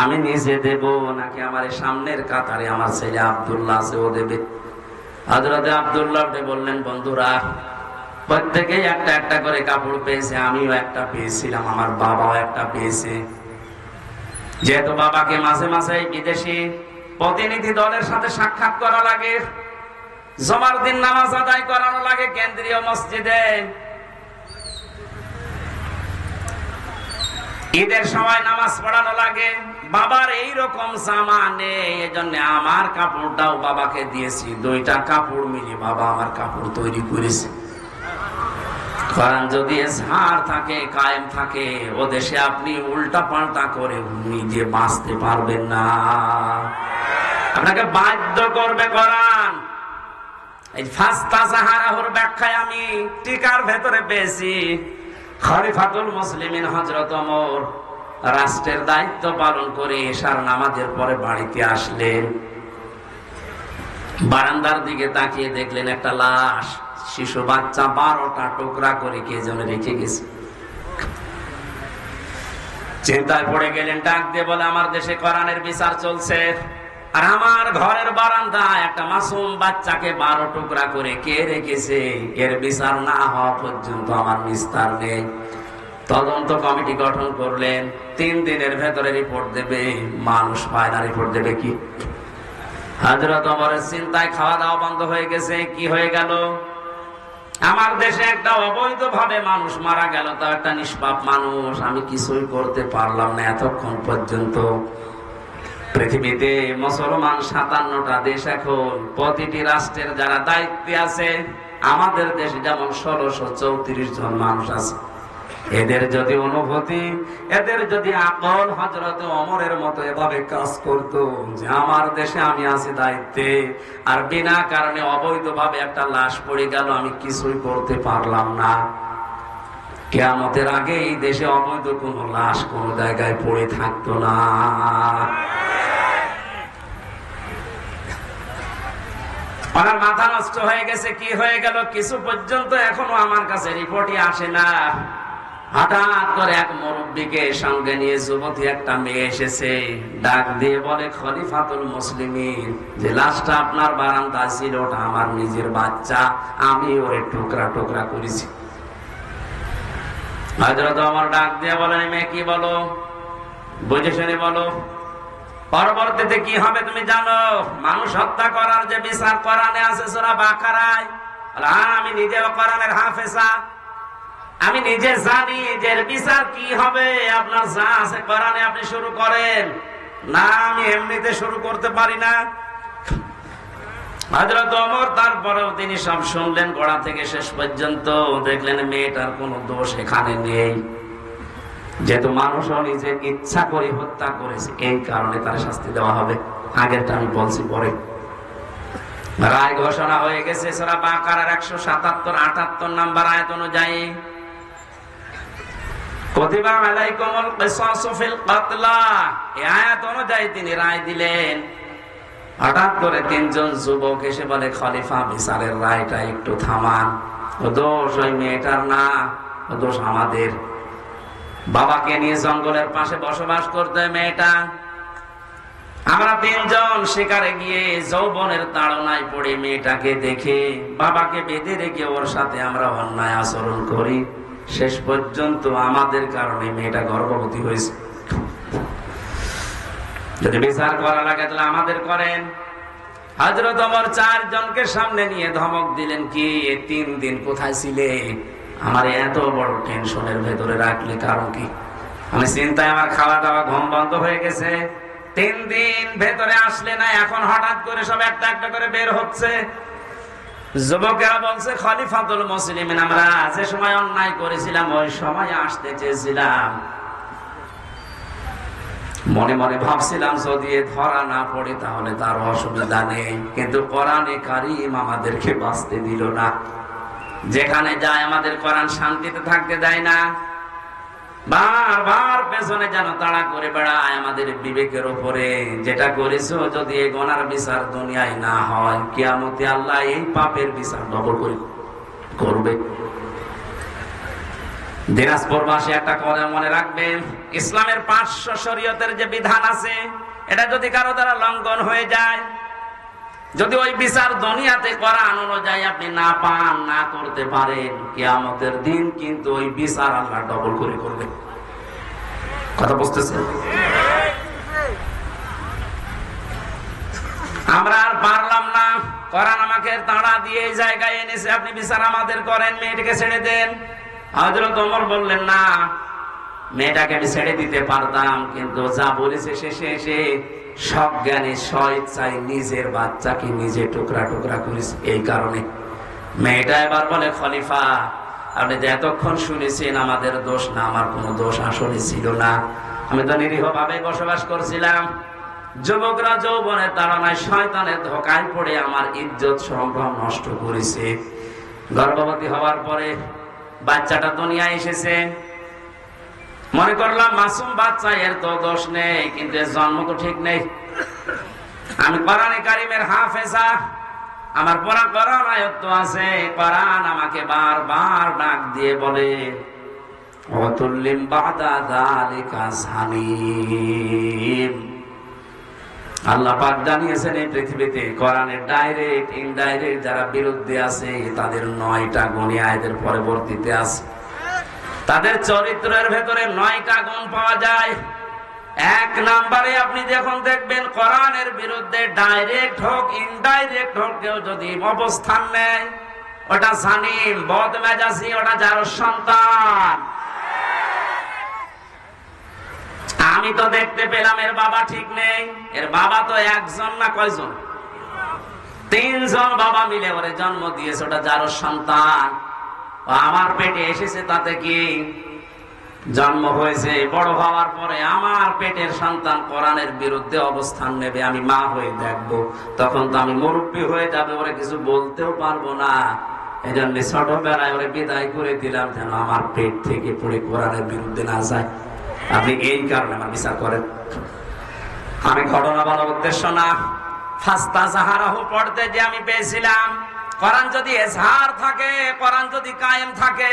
আমি নিজে দেব নাকি আমার সামনের কাতারে আমার ছেলে আব্দুল্লাহ আছে, ও দেবে? হযরত আব্দুল্লাহ বললেন, বন্ধুরা, প্রত্যেকেই একটা একটা করে কাপড় পেয়েছে, আমিও একটা পেয়েছিলাম, আমার বাবাও একটা পেয়েছে। যেহেতু বাবাকে মাঝে মাঝে বিদেশি প্রতিনিধি দলের সাথে সাক্ষাৎ করা লাগে, জুমার দিন নামাজ আদায় করানো লাগে কেন্দ্রীয় মসজিদে, ঈদের সময় নামাজ পড়ানো লাগে, বাবার এইরকম জামা নেই, এজন্য আমার কাপড়টাও বাবাকে দিয়েছি, 2টা কাপড় মিলে বাবা আমার কাপড় তৈরি করেছে। কারণ যদি ইজহার থাকে, কায়েম থাকে, ও দেশে আপনি উল্টা পাল্টা করে নিজে বাঁচতে পারবেন না, আপনাকে বাধ্য করবে কোরআন। এই ফাস্তা সাহারাহুর ব্যাখ্যায় আমি টিকার ভেতরে পেয়েছি, খলিফাতুল মুসলিমিন হযরত ওমর রাষ্ট্রের দায়িত্ব পালন করে এশার নামাজের পরে বাড়িতে আসলেন, বারান্দার দিকে তাকিয়ে দেখলেন একটা লাশ, শিশু বাচ্চা 12টা টুকরা করে কে যেন রেখে গেছে। চিন্তায় পড়ে গেলেন, ডাক দিয়ে বলে, আমার দেশে কোরআনের বিচার চলছে, আর আমার ঘরের বারান্দায় একটা মাসুম বাচ্চাকে 12 টুকরা করে কে রেখেছে, এর বিচার না হওয়া পর্যন্ত আমার নিস্তার নেই। তদন্ত কমিটি গঠন করলেন, 3 দিনের ভেতরে রিপোর্ট দেবে। মানুষ পায় না, রিপোর্ট দেবে কি? হযরত ওমরের চিন্তায় খাওয়া দাওয়া বন্ধ হয়ে গেছে। কি হয়ে গেল? আমার দেশে একটা অবৈধভাবে মানুষ মারা গেল, তাও একটা নিষ্পাপ মানুষ, আমি কিছুই করতে পারলাম না এতক্ষণ পর্যন্ত। পৃথিবীতে মুসলমান 57টা দেশ, এখন প্রতিটি রাষ্ট্রের যারা দায়িত্বে আছে, আমাদের দেশে যেমন 1634 জন মানুষ আছে, এদের যদি অনুভূতি, এদের যদি আকল হযরত ওমরের মতো এভাবে কাজ করতো যে আমার দেশে আমি আছি দায়িত্বে, আর বিনা কারণে অবৈধভাবে একটা লাশ পড়ে গেল, আমি কিছুই করতে পারলাম না, কিয়ামতের আগে এই দেশে অবৈধ কোনো লাশ কোনো জায়গায় পড়ে থাকতো না। আমার মাথা নষ্ট হয়ে গেছে। কি হয়ে গেল? কিছু পর্যন্ত এখনো আমার কাছে রিপোর্টই আসে না। হঠাৎ করে এক মুরব্বীকে সঙ্গে নিয়ে যুবতী একটা মেয়ে এসেছে, ডাক দিয়ে বলে, খলিফাতুল মুসলিমিন, যে লাশটা আপনার বারান্দায় ছিল ওটা আমার নিজের বাচ্চা, আমি ওরে টুকরা টুকরা করেছি। হযরত ওমর ডাক দিয়ে বলেন, মেয়ে কি বলো, বুঝে শুনে বলো, পরবর্তীতে কি হবে তুমি জানো? মানুষ হত্যা করার যে বিচার কোরআনে আছে সূরা বাকারায়, আমি নিজেও কোরআনের হাফেজা, আমি নিজে জানি যে বিচার কি হবে। আপনার যা আছে কোরআনে আপনি শুরু করেন, না, আমি এমনিতে শুরু করতে পারি না। হযরত ওমর তারপরেও তিনি সব শুনলেন গোড়া থেকে শেষ পর্যন্ত, দেখলেন মেয়েটার কোনো দোষ এখানে নেই। যেহেতু মানুষও নিজের ইচ্ছা করে হত্যা করেছে, এই কারণে তার শাস্তি দেওয়া হবে। আগেরটা আমি বলছি পরে। রায় ঘোষণা হয়ে গেছে সূরা বাকারার 177-78 নাম্বার আয়াত অনুযায়ী, কুতিবা আলাইকুমুল কিসাসু ফিল কাতলা। এই আয়াত অনুযায়ী তিনি রায় দিলেন। হঠাৎ করে তিনজন যুবক এসে বলে, খলিফা বিচারের রায়টা একটু থামান, ও দোষ ওই মেয়েটার না, ও দোষ আমাদের। বাবাকে নিয়ে জঙ্গলের পাশে বসবাস করতে মেয়েটা, আমরা তিনজন শিকারে গিয়ে যৌবনের তাড়নায় পড়ে মেয়েটাকে দেখে বাবাকে বেঁধে রেখে ওর সাথে আমরা অন্যায় আচরণ করি, শেষ পর্যন্ত আমাদের কারণে মেয়েটা গর্ভবতী হয়েছে। যদি বিচার করা লাগে তাহলে আমাদের করেন। হযরত ওমর 4 জনকে সামনে নিয়ে ধমক দিলেন, কি 3 দিন কোথায় ছিলে? আমার এত বড় টেনশনের ভেতরে রাখলে কারণ কি? আমি চিন্তায় আমার খাওয়া দাওয়া ঘুম বন্ধ হয়ে গেছে। 3 দিন ভেতরে আসলে না, এখন হঠাৎ করে সব একটা একটা করে বের হচ্ছে। যুবকেরা বলছে, খলিফাতুল মুসলিমিন, আমরা যে সময় অন্যায় করেছিলাম ওই সময় আসতে চেয়েছিলাম। মনে মনে ভাবছিলাম যদি ধরা না পড়ে তাহলে তার অসুবিধা নেই, কিন্তু কোরআনে কারীম আমাদেরকে বাঁচতে দিল না। যেখানে যায় আমাদের কোরআন শান্তিতে থাকতে দেয় না, বারবার পেছনে যেন তাড়া করে বেড়ায় আমাদের বিবেকের উপরে। যেটা করেছো যদি এই গুনার বিচার দুনিয়ায় না হয়, কিয়ামতে আল্লাহ এই পাপের বিচার ডবল করে করবে। দিনাজপুরবাসী একটা কথা মনে রাখবেন, ইসলামের 500 শরীয়তের যে বিধান আছে, এটা যদি কারো দ্বারা লঙ্ঘন হয়ে যায়, যদি ওই বিচার দুনিয়াতে কোরআন অনুযায়ী আপনি না পান, না করতে পারেন, কিয়ামতের দিন কিন্তু ওই বিচার আল্লাহ ডবল করে করবে। কথা বুঝতেছেন? আমরা আর পারলাম না, কোরআন আমাকে তাড়া দিয়ে এই জায়গায় এনেছে, আপনি বিচার আমাদের করেন, মেয়েটাকে ছেড়ে দেন। হযরত ওমর বললেন, না, মেয়েটাকে আমি ছেড়ে দিতে পারতাম, কিন্তু যা বলেছে শেষে এসে সজ্ঞানে স্বেচ্ছায় নিজের বাচ্চাকে নিজে টুকরা টুকরা করেছে। এই কারণে মেয়েটা এবার বলে, খলিফা আপনি যে এতক্ষণ শুনেছেন আমাদের দোষ না, আমার কোনো দোষ আসলে ছিল না, আমি তো নিরীহ ভাবে বসবাস করছিলাম। যুবকরা যৌবনের তাড়নায় শয়তানের ধোঁকায় পড়ে আমার ইজ্জত সম্ভ্রম নষ্ট করেছে। গর্ভবতী হওয়ার পরে বাচ্চাটা দুনিয়ায় এসেছে, মনে করলাম মাসুম বাচ্চা, এর তো দোষ নেই, কিন্তু এর জন্ম তো ঠিক নেই। আমি কোরআনে কারীমের হাফেজা, আমার পড়া কোরআন আয়াত আছে। কোরআন আমাকে বারবার ডাক দিয়ে বলে, ওয়াতুল্লিম বাদা যালিকা সানিম। আল্লাহ পাক জানিয়েছেন এই পৃথিবীতে কোরআনের ডাইরেক্ট ইনডাইরেক্ট যারা বিরুদ্ধে আছে তাদের 9টা গুণ আয়াতের পরবর্তীতে আছে। তাদের চরিত্রের ভেতরে 9টা গুণ পাওয়া যায়। 1 নম্বরে আপনি যখন দেখবেন কোরআনের বিরুদ্ধে ডাইরেক্ট হোক ইনডাইরেক্ট হোক কেউ যদি অবস্থান নেয়, ওটা সানিম, বদমেজাজি, ওটা যার সন্তান। আমি তো দেখতে পেলাম এর বাবা ঠিক নেই। এর বাবা তো একজন না কয়জন? 3 জন বাবা মিলে ওরে জন্ম দিয়েছে, ওটা যার সন্তান। আমার পেটে এসেছে তাতে কি? জন্ম হয়েছে, বড় হওয়ার পরে আমার পেটের সন্তান কোরআনের বিরুদ্ধে অবস্থান নেবে, আমি মা হয়ে দেখবো, তখন তো আমি মুরব্বী হয়ে যাবে, ওরে কিছু বলতেও পারবো না। এই জন্য ছোটবেলায় ওরে বিদায় করে দিলাম, যেন আমার পেট থেকে পড়ে কোরআনের বিরুদ্ধে না যায়। আপনি এই কারণে আমার বিচার করেন। আমি ঘটনা বলার উদ্দেশ্য না, ফাস্তা জাহারাহু পড়তে যে আমি পেয়েছিলাম, কোরআন যদি এজহার থাকে, কোরআন যদি কায়েম থাকে,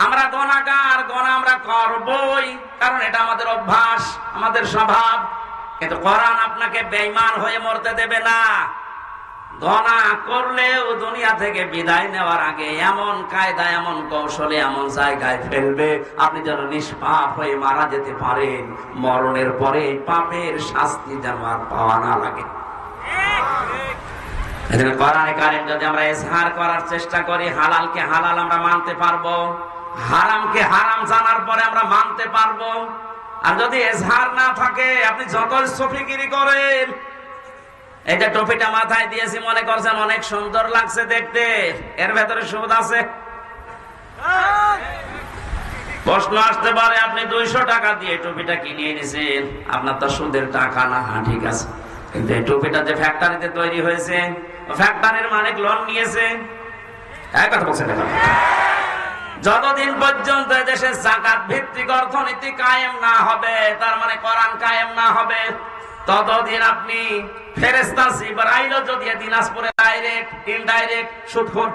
আমরা গুনাহগার, গুনাহ আমরা করবই, কারণ এটা আমাদের অভ্যাস, আমাদের স্বভাব। কিন্তু কোরআন আপনাকে বেঈমান হয়ে মরতে দেবে না। গুনাহ করলেও দুনিয়া থেকে বিদায় নেওয়ার আগে এমন কায়দা, এমন কৌশলে, এমন জায়গায় ফেলবে আপনি যেন নিষ্পাপ হয়ে মারা যেতে পারেন, মরণের পরে পাপের শাস্তি যেন আর পাওয়া না লাগে। কোরআনে কারীম যদি আমরা ইজহার করার চেষ্টা করি, হালালকে হালাল আমরা মানতে পারবো, হারামকে হারাম জানার পরে আমরা মানতে পারবো। আর যদি এজহার না থাকে আপনি যত সফিগিরি করেন, এই যে টুপিটা মাথায় দিয়েছি মনে করছেন অনেক সুন্দর লাগছে দেখতে, এর ভেতরে সুদ আছে। প্রশ্ন আসতে পারে আপনি 200 টাকা দিয়ে টুপিটা কিনে এনেছেন, আপনার তো সুদের টাকা না। হ্যাঁ ঠিক আছে, কিন্তু এই টুপিটা যে ফ্যাক্টরিতে তৈরি হয়েছে, ফ্যাক্টরির মালিক লোন নিয়েছে। এক কথা বলছেন, যতদিন পর্যন্ত দেশে যাকাত ভিত্তিক অর্থনীতি কায়েম না হবে, তার মানে কোরআন কায়েম না হবে, ততদিন আপনি ফেরেশতা জিবরাইল যদি দিনাজপুরে ডাইরেক্ট ইনডাইরেক্ট সুদখোর।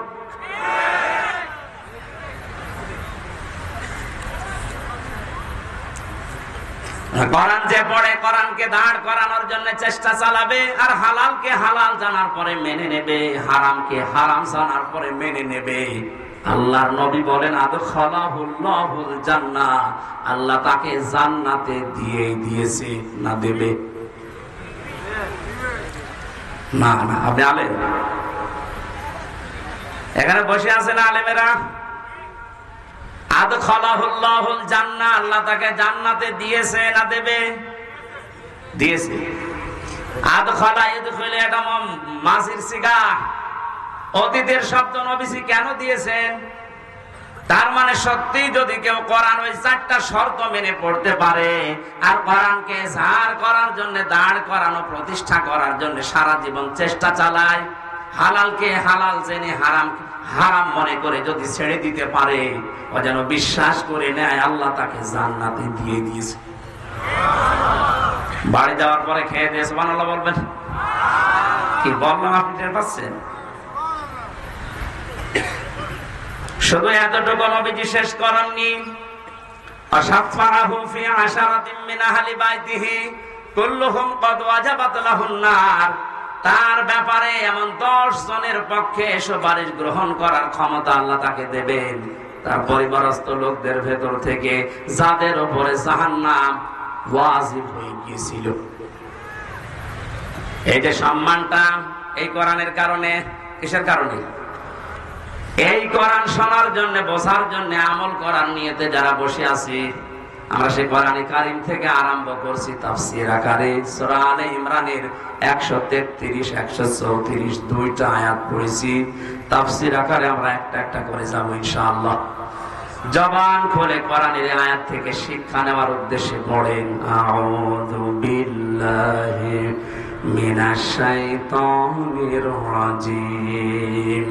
কোরআন যে পড়ে কোরআনকে দাঁড় করানোর জন্য চেষ্টা চালাবে, আর হালালকে হালাল জানার পরে মেনে নেবে, হারামকে হারাম জানার পরে মেনে নেবে। আল্লাহর নবী বলেন আদখালাহুল্লাহুল জান্নাহ, আল্লাহ তাকে জান্নাতে দিয়েছে না দেবে না। না আপনি আলেম, এখানে বসে আছেন আলেমেরা, আদখালাহুল্লাহুল জান্নাহ, আল্লাহ তাকে জান্নাতে দিয়েছে না দেবে? দিয়েছে। আদখালা ইদখিল, এটা মাজির সিগা, অতীতের শব্দ। নবীজি কেন দিয়েছেন? তার মানে সত্যি যদি কেউ কোরআন ওই 4টা শর্ত মেনে পড়তে পারে, আর কোরআনকে জার করার জন্য, দাঁড় করানো, প্রতিষ্ঠা করার জন্য সারা জীবন চেষ্টা চালায়, হালালকে হালাল জেনে হারাম হারাম মনে করে যদি ছেড়ে দিতে পারে, ও যেন বিশ্বাস করে নেয় আল্লাহ তাকে জান্নাতে দিয়ে দিয়েছে। বাড়ি যাওয়ার পরে খেয়ে দিয়ে সুবহানাল্লাহ বলবেন। কি বললাম আপনি টের পাচ্ছেন? শুধু এতটুকু নবীজি শেষ করেননি, আশাফারাহু ফি আশারাতিন মিন আহলি বাইতিহি কুল্লুহুম ক্বাদ ওয়াজাবাত লাহুন নার, তার ব্যাপারে এমন 10 জনের পক্ষে সুপারিশ গ্রহণ করার ক্ষমতা আল্লাহ তাকে দেবেন, তার পরিবারস্থ লোকদের ভেতর থেকে যাদের উপরে জাহান্নাম ওয়াজিব হয়ে গিয়েছিল। এই যে সম্মানটা এই কোরআনের কারণে, কিসের কারণে? এই কোরআন শোনার জন্য, বোঝার জন্য, আমল করার নিয়তে যারা বসে আছি, আমরা সেই কোরআনে কারীম থেকে আরম্ভ করছি তাফসীর আকারে সূরা আলে ইমরানের 133, 134 দুইটা আয়াত পড়েছি। তাফসীর আকারে আমরা একটা একটা করে যাব ইনশাআল্লাহ। জবান খুলে কোরআনের আয়াত থেকে শিক্ষা নেওয়ার উদ্দেশ্যে পড়েন আউযু বিল্লাহি মিনাশ শাইতানির রাজিম।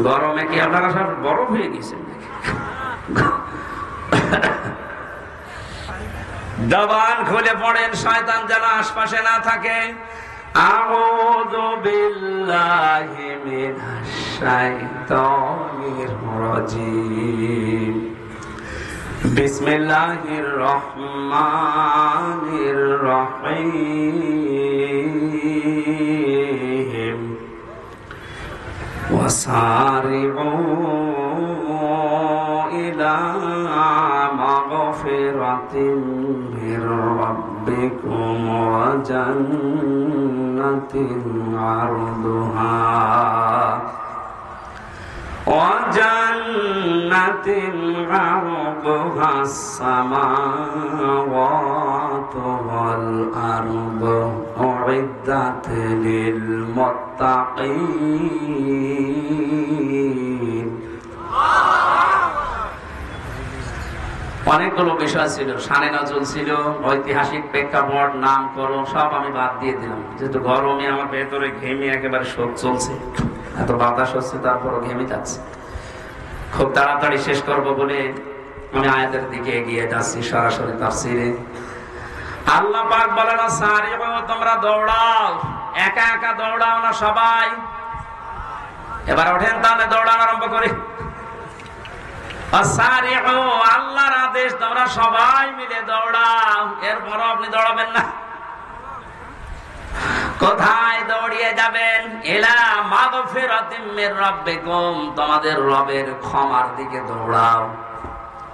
গরমে কি আপনারা সব বরফ হয়ে গেছেন? জবান খুলে পড়েন, শয়তান যেন আশপাশে না থাকে। আউযু বিল্লাহি মিনাশ শাইতানির রাজিম। বিসমিল্লাহির রহমানির রহিম। وسارعوا إلى مغفرة من ربكم وجنة عرضها السماوات والأرض أعدت للمتقين। অনেকগুলো বিষয় ছিল, শানে নজরুল ছিল, ঐতিহাসিক প্রেক্ষাপট, নামকরণ সব আমি বাদ দিয়ে দিলাম, যেহেতু গরমে আমার ভেতরে ঘেমে একেবারে শোক চলছে, এত বাতাস হচ্ছে, তারপরও ঘেমে যাচ্ছে। খুব তাড়াতাড়ি শেষ করব বলে আমি আয়াতের দিকে এগিয়ে যাচ্ছি সরাসরি তাফসীরে। আল্লাহ পাক বলেন সারিউ, তোমরা দৌড়াও। একা একা দৌড়াও না, সবাই। এবার ওঠেন তাহলে দৌড়ানো আরম্ভ করি। সারিউ, আল্লাহর আদেশ, তোমরা সবাই মিলে দৌড়াও। এরপরও আপনি দৌড়াবেন না। কোথায় দৌড়িয়ে যাবেন? ইলা মাগফিরাতিম মির রাব্বিকুম, তোমাদের রবের ক্ষমার দিকে দৌড়াও।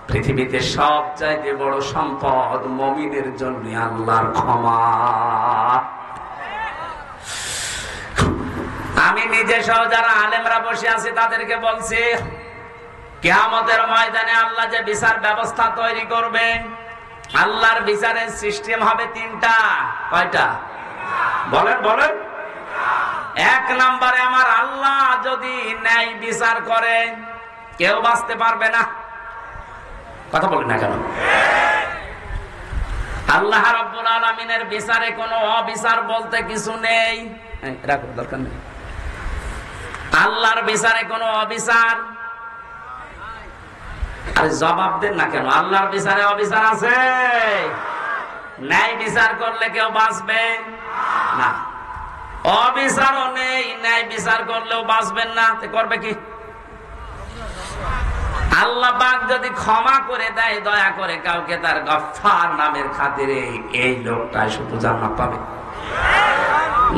পৃথিবীতে সবচাইতে বড় সম্পদ মুমিনের জন্য আল্লাহর ক্ষমা। আমি নিজে সহ যারা আলেমরা বসে আছি তাদেরকে বলছি, কিয়ামতের ময়দানে আল্লাহ যে বিচার ব্যবস্থা তৈরি করবেন, আল্লাহর বিচারের সিস্টেম হবে তিনটা। কয়টা বলেন বলেন? এক নম্বরে আমার আল্লাহ যদি ন্যায় বিচার করে কেউ বাঁচতে পারবে না। কথা বলেন না কেন? আল্লাহ রাব্বুল আলামিনের বিচারে কোনো অবিচার বলতে কিছু নেই। রাখো, দরকার নেই। আল্লাহর বিচারে কোনো অবিচার, আরে জবাব দেন না কেন? আল্লাহর বিচারে অবিচার আছে? ন্যায় বিচার করলে কেউ বাঁচবে না। অবিচারও নেই, ন্যায় বিচার করলেও বাঁচবেন না। করবে কি? আল্লাহ পাক যদি ক্ষমা করে দেয় দয়া করে কাউকে, তার গফফার নামের খাতিরে এই লোকটাই শুধু জান্নাত পাবে।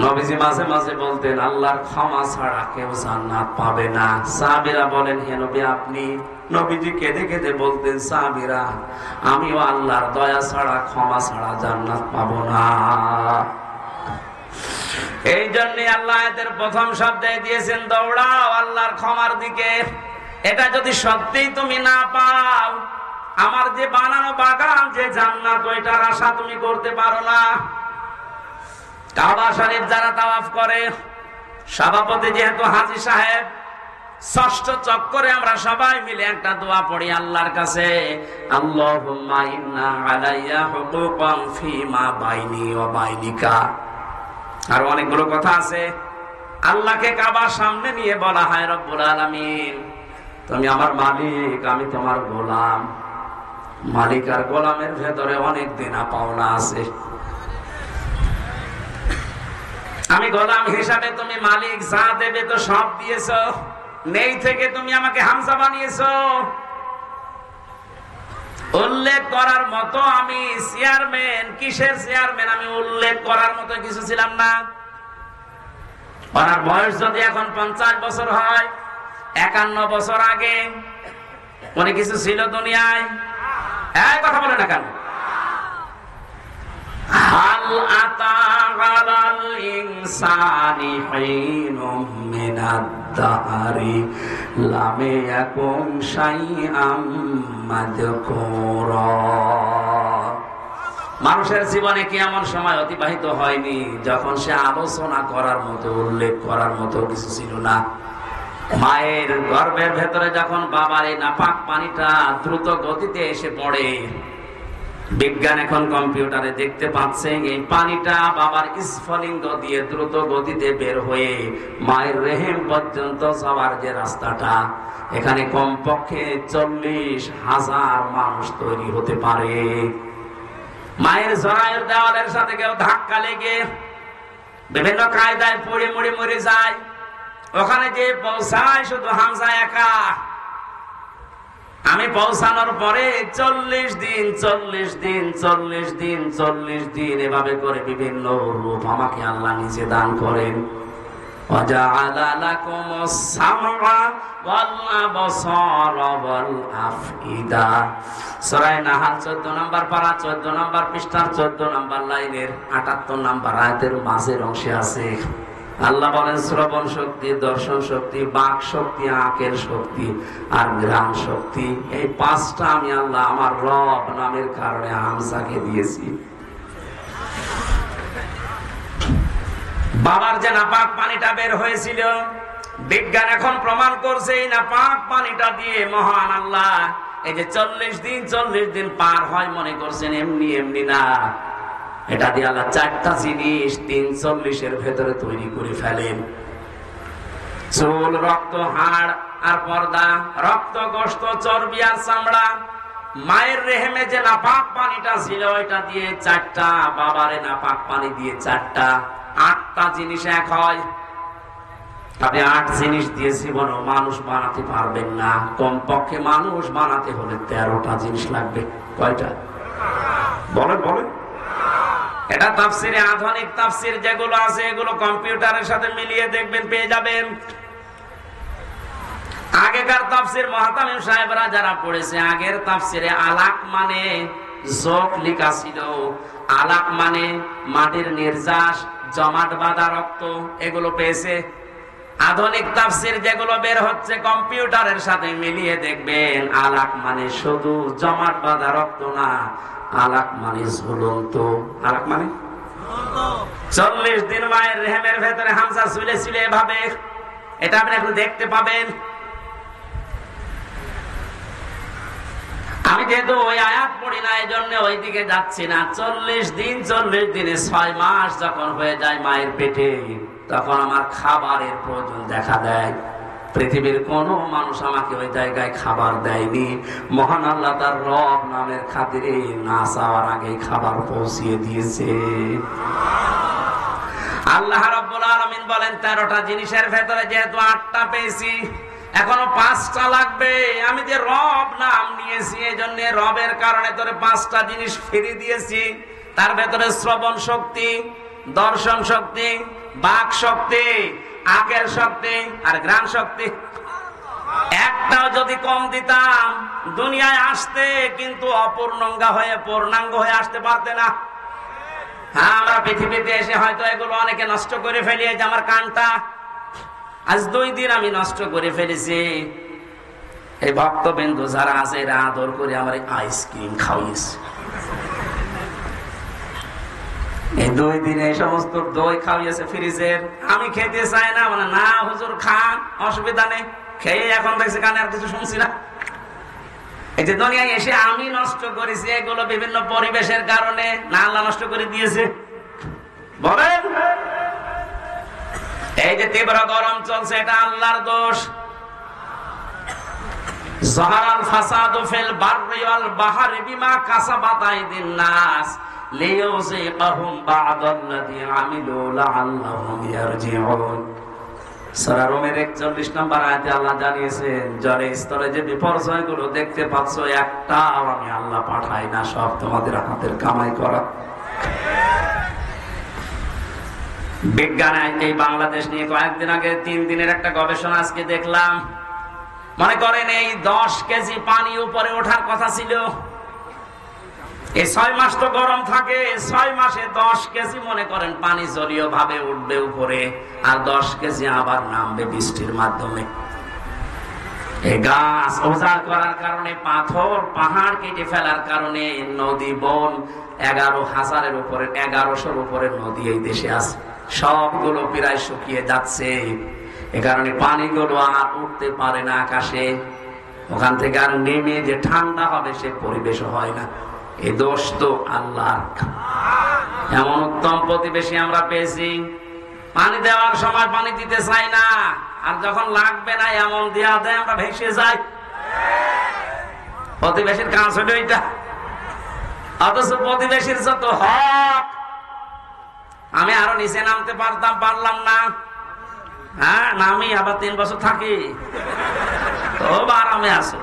নবীজি মাঝে মাঝে বলতেন আল্লাহর ক্ষমা ছাড়া কেউ জান্নাত পাবে না। সাহাবীরা বলেন, হে নবী আপনি? নবীজি কেঁদে কেঁদে বলতেন, সাহাবীরা আমিও আল্লাহর দয়া ছাড়া ক্ষমা ছাড়া জান্নাত পাবো না। এই জন্য আল্লাহ এদের প্রথম শব্দে দিয়েছেন দৌড়াও আল্লাহর ক্ষমার দিকে। এটা যদি সত্যিই তুমি না পাও, আমার যে বানানো বাগান যে জান্নাত, ওইটার আশা তুমি করতে পারো না। কাবা শরীফ যারা তাওয়াফ করে, সভাপতি যেহেতু হাজী সাহেব, ষষ্ঠ চক্করে আমরা সবাই মিলে একটা দোয়া পড়ি আল্লাহর কাছে, আল্লাহুম্মা ইন্না আলাইয়া হুকুকান ফীমা বাইনি ওয়া বাইনিকা। আর অনেকগুলো কথা আছে। আল্লাহকে কাবার সামনে নিয়ে বলা হয়, রব্বুল আলামিন তুমি আমার মালিক, আমি তোমার গোলাম। মালিক আর গোলামের ভেতরে অনেক দেনা পাওনা আছে। আমি গোলাম হিসাবে তুমি মালিক, যা দেবে তো সব দিয়েছো। নেই থেকে তুমি আমাকে হামজা বানিয়েছো। উল্লেখ করার মতো আমি চেয়ারম্যান, কিসের চেয়ারম্যান, আমি উল্লেখ করার মতো কিছু ছিলাম না। ওনার বয়স যদি এখন 50 বছর হয়, 51 বছর আগে উনি কিছু ছিল দুনিয়ায়? এই কথা বলে না কেন? হাল আতা আলাল ইনসানি হিনুম মিনাদ দাহরি লাম ইয়াকুন শাইআম মাযকুরা। মানুষের জীবনে কি এমন সময় অতিবাহিত হয়নি যখন সে আলোচনা করার মতো, উল্লেখ করার মতো কিছু ছিল না? মায়ের গর্ভের ভেতরে যখন বাবার এই নাপাক পানিটা দ্রুত গতিতে এসে পড়ে, বিজ্ঞান এখন কম্পিউটারে দেখতে পাচ্ছে এই পানিটা বাবার স্ফলিঙ্গ দিয়ে দ্রুত গতিতে বের হয়ে মায়ের রেহেম পর্যন্ত যাওয়ার যে রাস্তাটা, এখানে কমপক্ষে 40,000 মানুষ তৈরি হতে পারে। মায়ের জরায়ুর দেওয়ালের সাথে কেউ ধাক্কা লেগে বিভিন্ন কায়দায় পড়ে মরে মরে যায়। ওখানে যে পৌঁছায় শুধু হামজা একা। আমি পৌঁছানোর পরে 40 দিন এভাবে করে বিভিন্ন রূপ আমাকে আল্লাহ নিজে দান করেন। ওয়াজআলা লাকুমুস সামআ ওয়াল আবসারা ওয়াল আফইদা। সূরা নাহাল 14 নম্বর পারা, 14 নম্বর পৃষ্ঠার 14 নম্বর লাইনের 78 নম্বর আয়াতের মাঝের অংশে আছে। আল্লাহ বলেন শ্রবণ শক্তি, দর্শন শক্তি, বাক শক্তি, আঁকের শক্তি আর ঘ্রাণ শক্তি, এই 5টা আমি আল্লাহ আমার রব নামের কারণে হামজাকে দিয়েছি। বাবার যে নাপাক পানিটা বের হয়েছিল, বিজ্ঞান এখন প্রমাণ করছে এই নাপাক পানিটা দিয়ে মহান আল্লাহ এই যে 40 দিন পার হয় মনে করছেন এমনি এমনি না। এটা দিয়ে আল্লাহ 4টা জিনিস 340 ভেতরে তৈরি করে ফেলেন। চুল, রক্ত, হাড় আর পর্দা, রক্ত, গোশত, চর্বি আর চামড়া। মায়ের রেহেমে যে নাপাক পানিটা ছিল এটা দিয়ে 4টা, বাবারে নাপাক পানি দিয়ে 4টা, 8টা জিনিস এক হয়। আপনি 8 জিনিস দিয়ে জীবন মানুষ বানাতে পারবেন না। কমপক্ষে মানুষ বানাতে হলে 13টা জিনিস লাগবে। কয়টা বলেন বলেন? এটা তাফসিরে, আধুনিক তাফসির যেগুলো আছে এগুলো কম্পিউটারের সাথে মিলিয়ে দেখবেন, পেয়ে যাবেন। আগেকার তাফসির মুহাতামিম সাহেবরা যারা পড়েছে, আগের তাফসিরে আলাক মানে যোগ লেখা ছিল। আলাক মানে মাটির নির্যাস, জমাট বাঁধা রক্ত, এগুলো পেয়েছে। আধুনিক তাফসির যেগুলো বের হচ্ছে কম্পিউটারের সাথে মিলিয়ে দেখবেন, আলাক মানে শুধু জমাট বাঁধা রক্ত না, আলাক মানে ঝুলন্ত, আলাক মানে 40 দিন মায়ের রেহেমের ভেতরে হামজা ঝুলে ছিল এভাবে। এটা আপনি এখন দেখতে পাবেন। আমি যেহেতু ওই আয়াত পড়ি না, এই জন্য ওই দিকে যাচ্ছি না। 40 দিনে 6 মাস যখন হয়ে যায় মায়ের পেটে, তখন আমার খাবারের প্রয়োজন দেখা দেয়। পৃথিবীর কোন মানুষ আমাকে ওই জায়গায় খাবার দেয়নি। মহান আল্লাহ তার রব নামের খাতিরে না চাওয়ার আগে খাবার পৌঁছিয়ে দিয়েছে। আল্লাহ রাব্বুল আলামিন বলেন 13টা জিনিসের ভেতরে যেহেতু 8টা পেয়েছি, এখনো 5টা লাগবে। আমি যে রব নাম নিয়েছি, এই জন্য রবের কারণে তোরে 5টা জিনিস ফিরে দিয়েছি। তার ভেতরে শ্রবণ শক্তি, দর্শন শক্তি, বাক শক্তি, আকেল শক্তি আর ঘ্রাণ শক্তি। একটাও যদি কম দিতাম দুনিয়ায় আসতে কিন্তু অপূর্ণাঙ্গ হয়ে পূর্ণাঙ্গ হয়ে আসতে পারতে না। হ্যাঁ, আমরা পৃথিবীতে এসে হয়তো এগুলো অনেকে নষ্ট করে ফেলি। যে আমার কানটা আজ 2 দিন আমি নষ্ট করে ফেলেছি। এই ভক্তবিন্দু যারা আছে এরা আদর করে আমার আইসক্রিম খাওয়িয়েছে। এই 2 দিনে এই সমস্ত দই খাওয়িয়েছে ফ্রিজের। আমি খেতে চাই না, মানে না হুজুর খান, অসুবিধা নেই। খেয়ে এখন দেখছি কানে আর কিছু শুনছি না। এই যে দুনিয়ায় এসে আমি নষ্ট করেছি, এগুলো বিভিন্ন পরিবেশের কারণে না আল্লাহ নষ্ট করে দিয়েছে? বলেন। এই যে তীব্র গরম চলছে, এটা আল্লাহর দোষ। যাহারাল ফাসাদু ফিল বাররি ওয়াল বাহরি বিমা কাসাবাত আইদিন নাস লিইউযিকাহুম বা'দাল্লাযী আমিলু লাআল্লাহুম ইয়ারজিউন। সূরা রোমের 41 নম্বর আয়াতে আল্লাহ জানিয়েছেন, জলের স্তরে যে বিপর্যয়গুলো দেখতে পাচ্ছ, একটাও আমি আল্লাহ পাঠাই না, সব তোমাদের হাতের কামাই করা। বিজ্ঞান এই বাংলাদেশ নিয়ে কয়েকদিন আগে 3 দিনের একটা গবেষণা আজকে দেখলাম। মনে করেন এই 10 কেজি পানি উপরে ওঠার কথা ছিল। এই 6 মাস তো গরম থাকে, 6 মাসে 10 কেজি মনে করেন পানি জলীয় ভাবে উঠবে উপরে, আর 10 কেজি আবার নামবে বৃষ্টির মাধ্যমে। এই গাছ উজাড় করার কারণে, পাথর পাহাড় কেটে ফেলার কারণে নদী বন 11,000-এর উপরে 1100-র উপরে নদী এই দেশে আছে, সবগুলো প্রায় শুকিয়ে যাচ্ছে। এ কারণে পানিগুলো আর উঠতে পারে না আকাশে। ওখান থেকে আর নেমে যে ঠান্ডা হবে সে পরিবেশ হয় না। এই দোষ তো আল্লাহর। এমন উত্তম প্রতিবেশী আমরা পেয়েছি, পানি দেওয়ার সময় পানি দিতে চাই না, আর যখন লাগবে না এমন দেয়া দেয় আমরা ভেসে যাই। প্রতিবেশীর কাজ হলো এটা। অথচ প্রতিবেশীর যত হক, আমি আরো নিচে নামতে পারলাম না। হ্যাঁ, নামি আবার 3 বছর থাকি, তো আরামে আছো।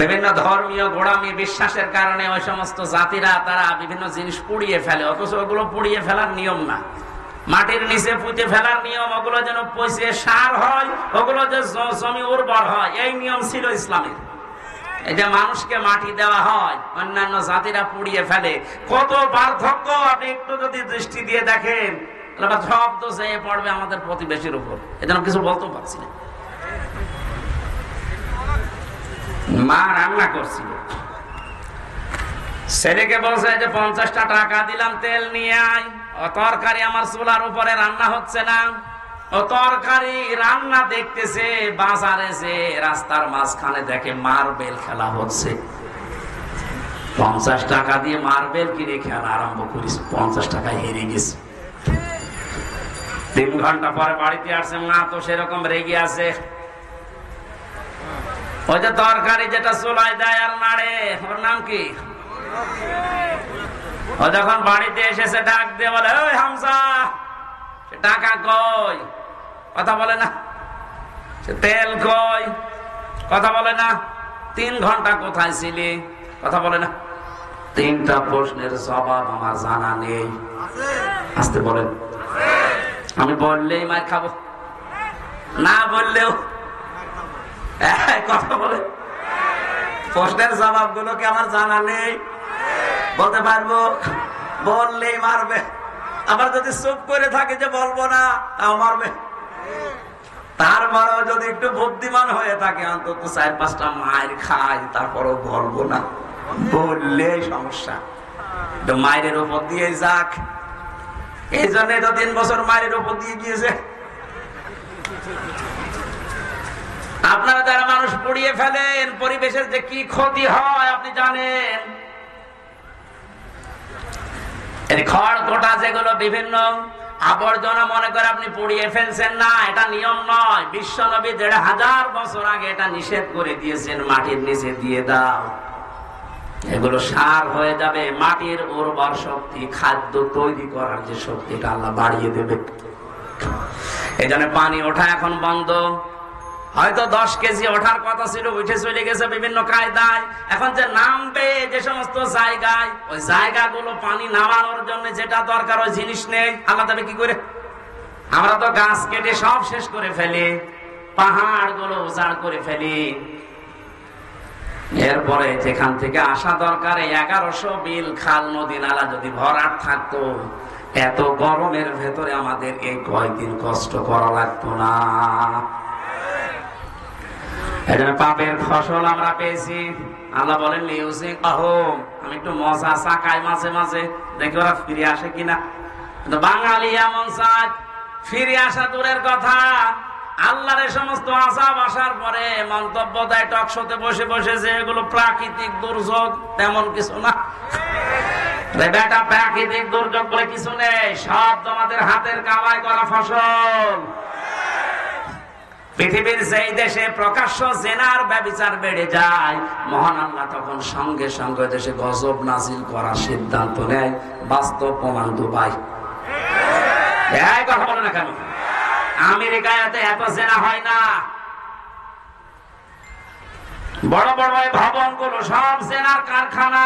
বিভিন্ন ধর্মীয় গোড়ামি বিশ্বাসের কারণে ওই সমস্ত জাতিরা তারা বিভিন্ন জিনিস পুড়িয়ে ফেলে, অথচ ওগুলো পুড়িয়ে ফেলার নিয়ম না। মাটির নিচে পুঁতে ফেলার নিয়ম, ওগুলো যেন পচে সার হয়, ওগুলো যে জমি উর্বর হয়, এই নিয়ম ছিল ইসলামের। এই যে মানুষকে মাটি দেওয়া হয়, অন্যান্য জাতিরা পুড়িয়ে ফেলে। কত পার্থক্য আপনি একটু যদি দৃষ্টি দিয়ে দেখেন, সব তো যেয়ে পড়বে আমাদের প্রতিবেশীর উপর। এজন্য কিছু বলতে পারছি না। মা রান্না করছিল, ছেলেকে বলছে যে 50টা টাকা দিলাম, তেল নিয়ে আয়। ও তরকারি আমার চুলার উপরে রান্না হচ্ছে না, ও তরকারি রান্না দেখতেছে। বাজারে যে রাস্তার মাঝখানে দেখে মার্বেল খেলা হচ্ছে, 50 টাকা দিয়ে মার্বেল কিনে খেলা আরম্ভ করিস, 50 টাকায় হেরে গেছে। 3 ঘন্টা পরে বাড়িতে আসছে, মা তো সেরকম রেগে আছে। ওই যে তরকারি যেটা চুলায় দেয় আর নাড়ে, ওর নাম কি? ও যখন বাড়িতে এসেছে ডাক দিয়ে বলে, ওই হামজা, টাকা কই? কথা বলে না। তেল কই? কথা বলে না। 3 ঘন্টা কোথায় ছিলি? কথা বলে না। 3টা প্রশ্নের জবাব আমার জানা নেই। আসতে বলেন। আমি বললেই মার খাবো, না বললেও কথা বলে। প্রশ্নের জবাব গুলো কি আমার জানা নেই? বলতে পারবো, বললেই মারবে। আবার যদি চুপ করে থাকে যে বলবো না, তাও মারবে। তারপরেও যদি একটু বুদ্ধিমান হয়ে থাকে, অন্তত 4-5টা মায়ের খায়, তারপরও বলবো না, বললে সমস্যা। মায়ের উপর দিয়ে যাক, এই জন্য তো 3 বছর মায়ের উপর দিয়ে গিয়েছে। আপনারা যারা মানুষ পুড়িয়ে ফেলেন, পরিবেশের যে কি ক্ষতি হয় আপনি জানেন। এই খড় কোটা যেগুলো বিভিন্ন আবর্জনা মনে করে আপনি পুড়িয়ে ফেলছেন, না, এটা নিয়ম নয়। বিশ্বনবী 1500 বছর আগে এটা নিষেধ করে দিয়েছেন, মাটির নিচে দিয়ে দাও, এগুলো সার হয়ে যাবে। মাটির উর্বর শক্তি, খাদ্য তৈরি করার যে শক্তিটা আল্লাহ বাড়িয়ে দেবে। এই জন্য পানি ওঠা এখন বন্ধ। হয়তো 10 কেজি ওঠার কথা ছিল, উঠে চলে গেছে বিভিন্ন কায়দায়। এখন যে নামবে যে সমস্ত জায়গায়, ওই জায়গাগুলো পানি নামানোর জন্য যেটা দরকার ওই জিনিস নেই। আল্লাহ তবে কি করে? আমরা তো গাছ কেটে সব শেষ করে ফেলি, পাহাড় গুলো উজাড় করে ফেলি। এরপরে যেখান থেকে আসা দরকার 1100 বিল, খাল, নদী, নালা যদি ভরাট থাকতো, এত গরমের ভেতরে আমাদের এই কয়েকদিন কষ্ট করা লাগতো না। এজন্য পাপের ফসল আমরা পেয়েছি। আল্লাহ বলেন আমি একটু মজা চাকাই মাঝে মাঝে, দেখি ওরা ফিরে আসে কিনা। কিন্তু বাঙালি এমন চায়, ফিরে আসা দূরের কথা, আল্লাহর এই সমস্ত আযাব আসার পরে মন্তব্য দেয় টকশোতে বসে বসে যে এগুলো প্রাকৃতিক দুর্যোগ। তেমন কিছু না বেটা, প্রাকৃতিক দুর্যোগ বলে কিছু নেই, সব তোমাদের হাতের কামাই করা ফসল। পৃথিবীর যেই দেশে প্রকাশ্য জেনার ব্যভিচার বেড়ে যায়, মহান আল্লাহ তখন সঙ্গে সঙ্গে দেশে গজব নাজিল করার সিদ্ধান্ত নেয়। বাস্তব প্রমাণ দুবাই। এই কথা বলো না কেন? আমেরিকায় এত জেনা হয় না। বড় বড় ভবনগুলো সব জেনার কারখানা।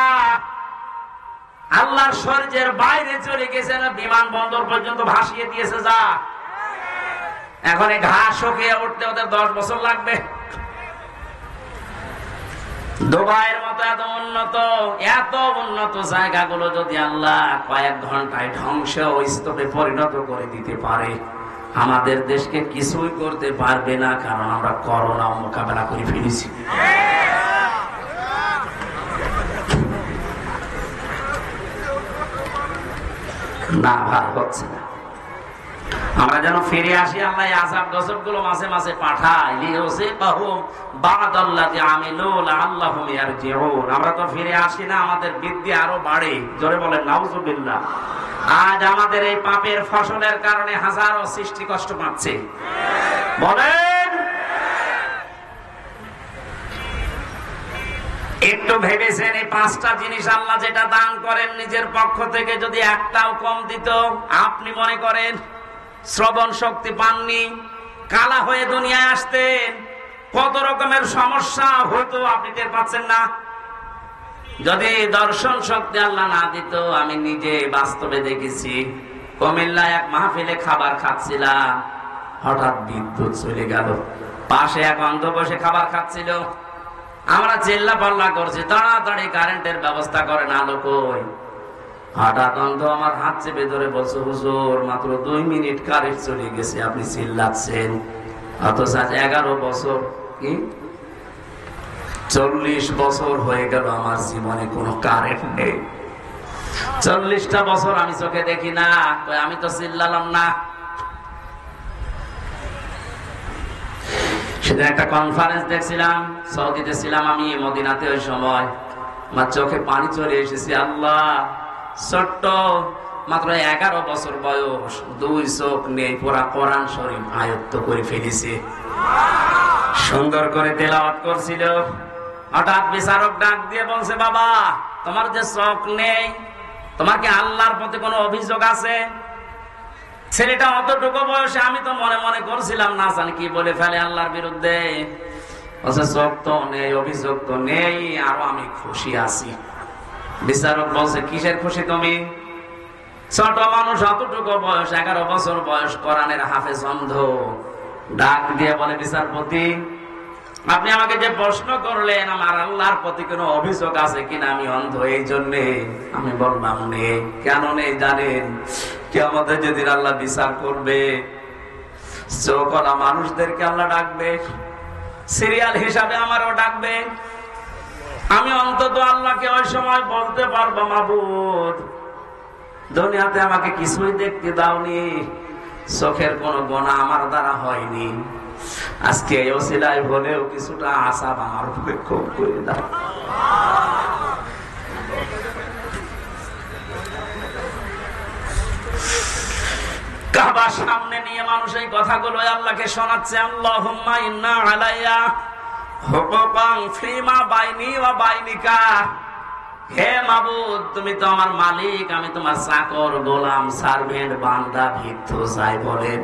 আল্লাহর শরীরের বাইরে চলে গেছে না, বিমানবন্দর পর্যন্ত ভাসিয়ে দিয়েছে। যা এখন এই ঘাস শুকিয়ে উঠতে ওদের 10 বছর লাগবে। দুবাইয়ের মতো এত উন্নত জায়গাগুলো যদি আল্লাহ কয়েক ঘন্টায় ধ্বংস ও স্তূপে পরিণত করে দিতে পারে, আমাদের দেশকে কিছুই করতে পারবে না, কারণ আমরা করোনা মোকাবেলা করে ফেলেছি। না, ভালো হচ্ছে না। আমরা যেন ফিরে আসি, আল্লাহ আযাব গজব গুলো মাঝে মাঝে পাঠায়। আমরা তো ফিরে আসি না, আমাদের বৃদ্ধি আরো বাড়ে। জোরে বলেন নাউজুবিল্লাহ। আজ আমাদের এই পাপের ফসলের কারণে হাজারো সৃষ্টি কষ্ট পাচ্ছে। বলেন, একটু ভেবেছেন এই 5টা জিনিস আল্লাহ যেটা দান করেন নিজের পক্ষ থেকে, যদি একটাও কম দিত, আপনি মনে করেন শ্রবণ শক্তি পাননি, কালা হয়ে দুনিয়ায় আসতেন, কত রকমের সমস্যা হতো আপনি টের পাচ্ছেন না। যদি দর্শন শক্তি আল্লাহ না দিত, আমি নিজে বাস্তবে দেখেছি, কুমিল্লায় এক মাহফিলে খাবার খাচ্ছিলাম, হঠাৎ বিদ্যুৎ চলে গেল। পাশে এক অন্ধ বসে খাবার খাচ্ছিল। আমরা চিল্লা পাল্লা করছি, তাড়াতাড়ি কারেন্টের ব্যবস্থা করেন, আলো কই। হঠাৎ অন্ধ আমার হাত চেপে ধরে বলছে, হুজুর মাত্র 2 মিনিট কারেন্ট চলে গেছে, আপনি চিল্লাচ্ছেন। অথচ আজ 11 বছর, কি 40 বছর হয়ে গেল আমার জীবনে কোনো কারেন্ট নেই। 40টা বছর আমি চোখে দেখি না, আমি তো চিল্লালাম না। সেদিন একটা কনফারেন্স দেখছিলাম, সৌদিতে ছিলাম আমি, মদিনাতে। ওই সময় আমার চোখে পানি চলে এসেছে। আল্লাহ, ছোট্ট মাত্র 11 বছর বয়স, 2 চোখ নেই, পুরা কোরআন শরীফ আয়ত্ত করে ফেলেছে, সুন্দর করে তেলাওয়াত করছিল। হঠাৎ বিচারক ডাক দিয়ে বলছে, বাবা তোমার যে চোখ নেই, তোমার কি আল্লাহর প্রতি কোনো অভিযোগ আছে? ছেলেটা অতটুকু বয়সে, আমি তো মনে মনে করছিলাম না জানি কি বলে ফেলে আল্লাহর বিরুদ্ধে। চোখ তো নেই, অভিযোগ তো নেই, আরো আমি খুশি আছি। বিচারক বলছে, কিসের খুশি তুমি? ছোট মানুষ, অতটুকু বয়স, 11 বছর বয়স, কোরআনের হাফেজ, অন্ধ। ডাক দিয়ে বলে, বিচারপতি আপনি আমাকে যে প্রশ্ন করলেন আমার আল্লাহর প্রতি কোনো অভিযোগ আছে কিনা, আমি অন্ধ এই জন্যে। আমি বললাম নেই। কেন নেই জানেন? কিয়ামতে যেদিন আল্লাহ বিচার করবে, চোখওয়ালা মানুষদেরকে আল্লাহ ডাকবে, সিরিয়াল হিসাবে আমারও ডাকবে। আমি অন্তত আল্লাহকে ওই সময় বলতে পারবো, মাবুদ দুনিয়াতে আমাকে কিছুই দেখতে দাওনি, চোখের কোন গোনা আমার দ্বারা হয়নি, আজকে এই ওসিলায় হলেও কিছুটা আসাব আমার উপরে খুব করে দাও। কাবার সামনে নিয়ে মানুষ এই কথাগুলো আল্লাহকে শোনাচ্ছে, আল্লাহুম্মা ইন্না আলাইয়া হুকুকান ফিমা বাইনি ওয়া বাইনিকা। হে মাবুদ, তুমি তো আমার মালিক, আমি তোমার চাকর, গোলাম, সার্ভেন্ট, বান্দা, ভিক্ষু যাই বলেন।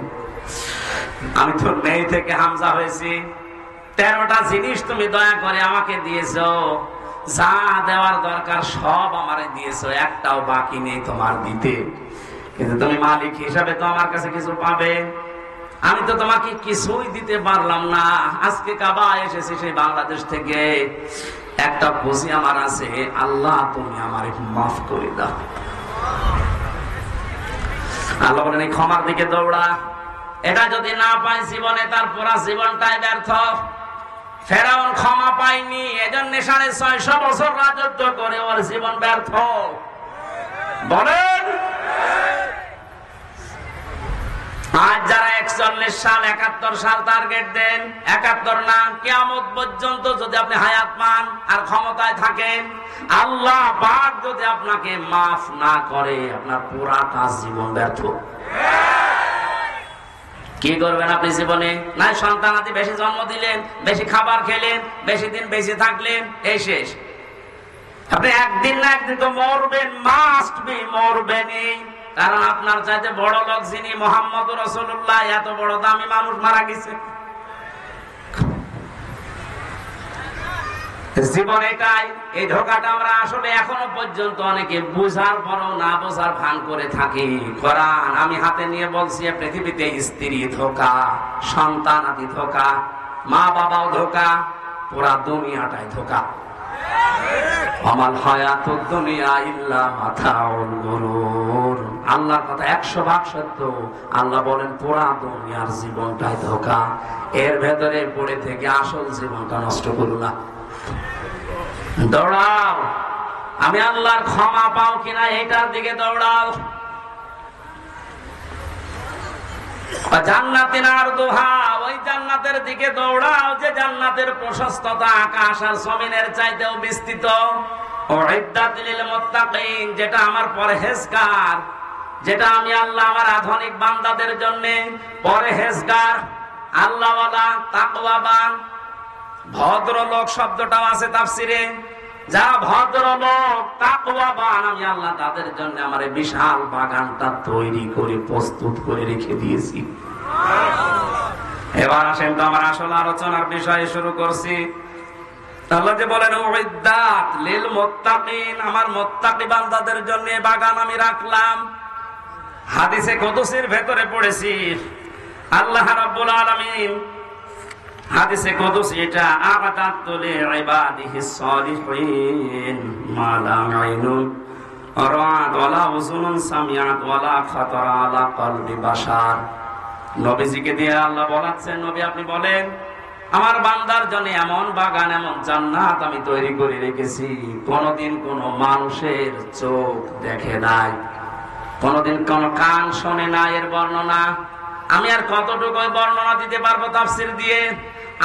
আমি তো নেই থেকে হামজা হয়েছি, 13টা জিনিস তুমি দয়া করে আমাকে দিয়েছো, যা দেওয়ার দরকার সব আমারে দিয়েছো, একটাও বাকি নেই তোমার দিতে। কিন্তু তুমি মালিক হিসাবে তো আমার কাছে কিছু পাবে, আমি তো তোমাকে কিছুই দিতে পারলাম না। আজকে কাবা এসেছি সেই বাংলাদেশ থেকে, একটা খুশি আমার আছে, আল্লাহ তুমি আমারে মাফ করে দাও। আল্লাহ বলেন এই ক্ষমার দিকে দৌড়া, এটা যদি না পাই জীবনে তার পুরা জীবনটাই ব্যর্থ। ফেরাউন ক্ষমা পায়নি, এজন্য 650 বছর রাজত্ব করে ওর জীবন ব্যর্থ। বলেন আজ যারা 41 সাল 71 সাল টার্গেট দেন, 71 না, কিয়ামত পর্যন্ত যদি আপনি হায়াত পান আর ক্ষমতায় থাকেন, আল্লাহ পাক যদি আপনাকে মাফ না করে, আপনার পুরাটা জীবন ব্যর্থ। কি করবেন আপনি জীবনে? না সন্তানাদি বেশি জন্ম দিলেন, বেশি খাবার খেলেন, বেশি দিন বেশি থাকলেন, এই শেষ। আপনি একদিন না একদিন তো মরবেন, মাস্ট বি মরবেনই। কারণ আপনার চাইতে বড় লোক যিনি, মুহাম্মদ রাসূলুল্লাহ, এত বড় দামি মানুষ মারা গেছে। জীবন এটাই, এই ধোঁকাটা আমরা আসলে এখনো পর্যন্ত অনেকে বুঝার পরও না বোঝার ভান করে থাকি। কোরআন আমি হাতে নিয়ে বলছি, পৃথিবীতে স্ত্রী ধোঁকা, সন্তান আদি ধোঁকা, মা বাবাও ধোঁকা, পুরা দুনিয়াটাই ধোঁকা। আমাল হায়াতুদ দুনিয়া ইল্লা মাতাউল গুরুর। আল্লাহর কথা 100 ভাগ সত্য। আল্লাহ বলেন পুরা দুনিয়ার জীবনটাই ধোঁকা, এর ভেতরে পড়ে থেকে আসল জীবনটা নষ্ট করো না। দৌড়াও, আমি আল্লাহর ক্ষমা পাও কিনা এটার দিকে দৌড়াও। জান্নাতিন আরদুহা, ওই জান্নাতের দিকে দৌড়াও যে জান্নাতের প্রশস্ততা আকাশ আর জমিনের চাইতেও বিস্তৃত। উইদ্দাত লিল মুত্তাকিন, যেটা আমার পরহেজগার, যেটা আমি আল্লাহ আমার আধুনিক বান্দাদের জন্য পরহেজগার, আল্লাহওয়ালা, তাকওয়াবান। ভদ্রলোক শব্দটাও আছে তাফসিরে, যারা ভদ্রলোক তাকওয়াবান, আমি আল্লাহ তাদের জন্য আমার বিশাল বাগানটা তৈরি করে প্রস্তুত করে রেখে দিয়েছি। এবার আসেন তো আমার আসল আলোচনার বিষয়ে শুরু করছি। আল্লাহ যে বলেন উইদ্দাত লিল মুত্তাকিন, আমার মুত্তাকি বান্দাদের জন্য বাগান আমি রাখলাম। হাদিসে কুদসির ভেতরে পড়েছি, আল্লাহ রাব্বুল আলামিন হাদিসে কুদসি এটা, আ'তাদতু লিইবাদিহিস সালিহিন মা লা আইনুন রাআত ওয়ালা উযুনুন সামিআত ওয়ালা খাতারা আলা কলবি বাশার। নবীজিকে দিয়ে আল্লাহ বলাচ্ছেন, নবী আপনি বলেন আমার বান্দার জন্য এমন বাগান, এমন জান্নাত আমি তৈরি করে রেখেছি, কোনদিন কোন মানুষের চোখ দেখে নাই, কোনদিন কোন কান শোনে না এর বর্ণনা। আমি আর কতটুকু বর্ণনা দিতে পারবো তাফসীর দিয়ে?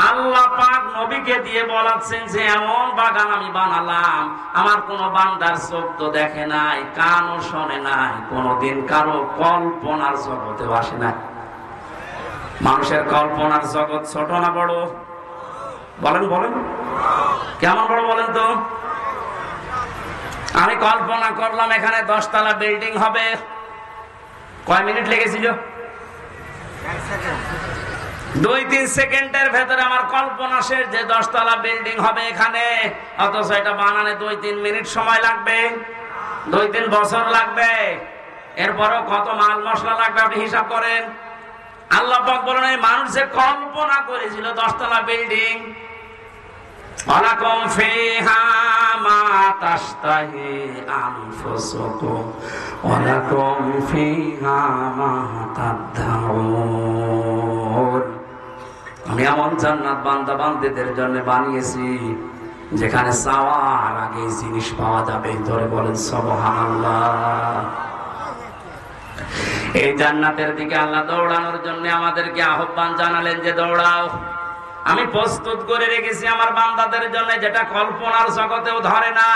আল্লাহ পাক নবীকে দিয়ে বলাচ্ছেন যে এমন বাগান আমি বানালাম, আমার কোন বান্দার চোখ তো দেখে নাই, কানও শোনে নাই, কোনদিন কারো কল্পনার জগতে আসে না। মানুষের কল্পনার জগৎ ছোট না বড়? বলেন বলেন, কেমন বড় বলেন তো? আমি কল্পনা করলাম এখানে 10 তলা বিল্ডিং হবে, কয় মিনিট লেগেছিল? 2-3 সেকেন্ডের ভেতরে আমার কল্পনা শেষ যে 10 তলা বিল্ডিং হবে এখানে। অথচ এটা বানানে 2-3 মিনিট সময় লাগবে, 2-3 বছর লাগবে। এরপরও কত মাল মশলা লাগবে আপনি হিসাব করেন। আল্লাহ পাক বলেন এই মানুষ যে কল্পনা করেছিল 10 তলা বিল্ডিং, ওয়ালাকুম ফিহা মা তাশতাহি আনফুসুকুম ওয়ালাকুম ফিহা মা তাদউন। আমি এমন জান্নাত বান্দা বান্দীদের জন্য বানিয়েছি যেখানে চাওয়ার আগে জিনিস পাওয়া যাবে। ধরে বলেন সুবহানাল্লাহ। এই জান্নাতের দিকে আল্লাহ দৌড়ানোর জন্য আমাদেরকে আহ্বান জানালেন যে দৌড়াও। আমি প্রস্তুত করে রেখেছি আমার বান্দাদের জন্য যেটা কল্পনার জগতেও ধরে না।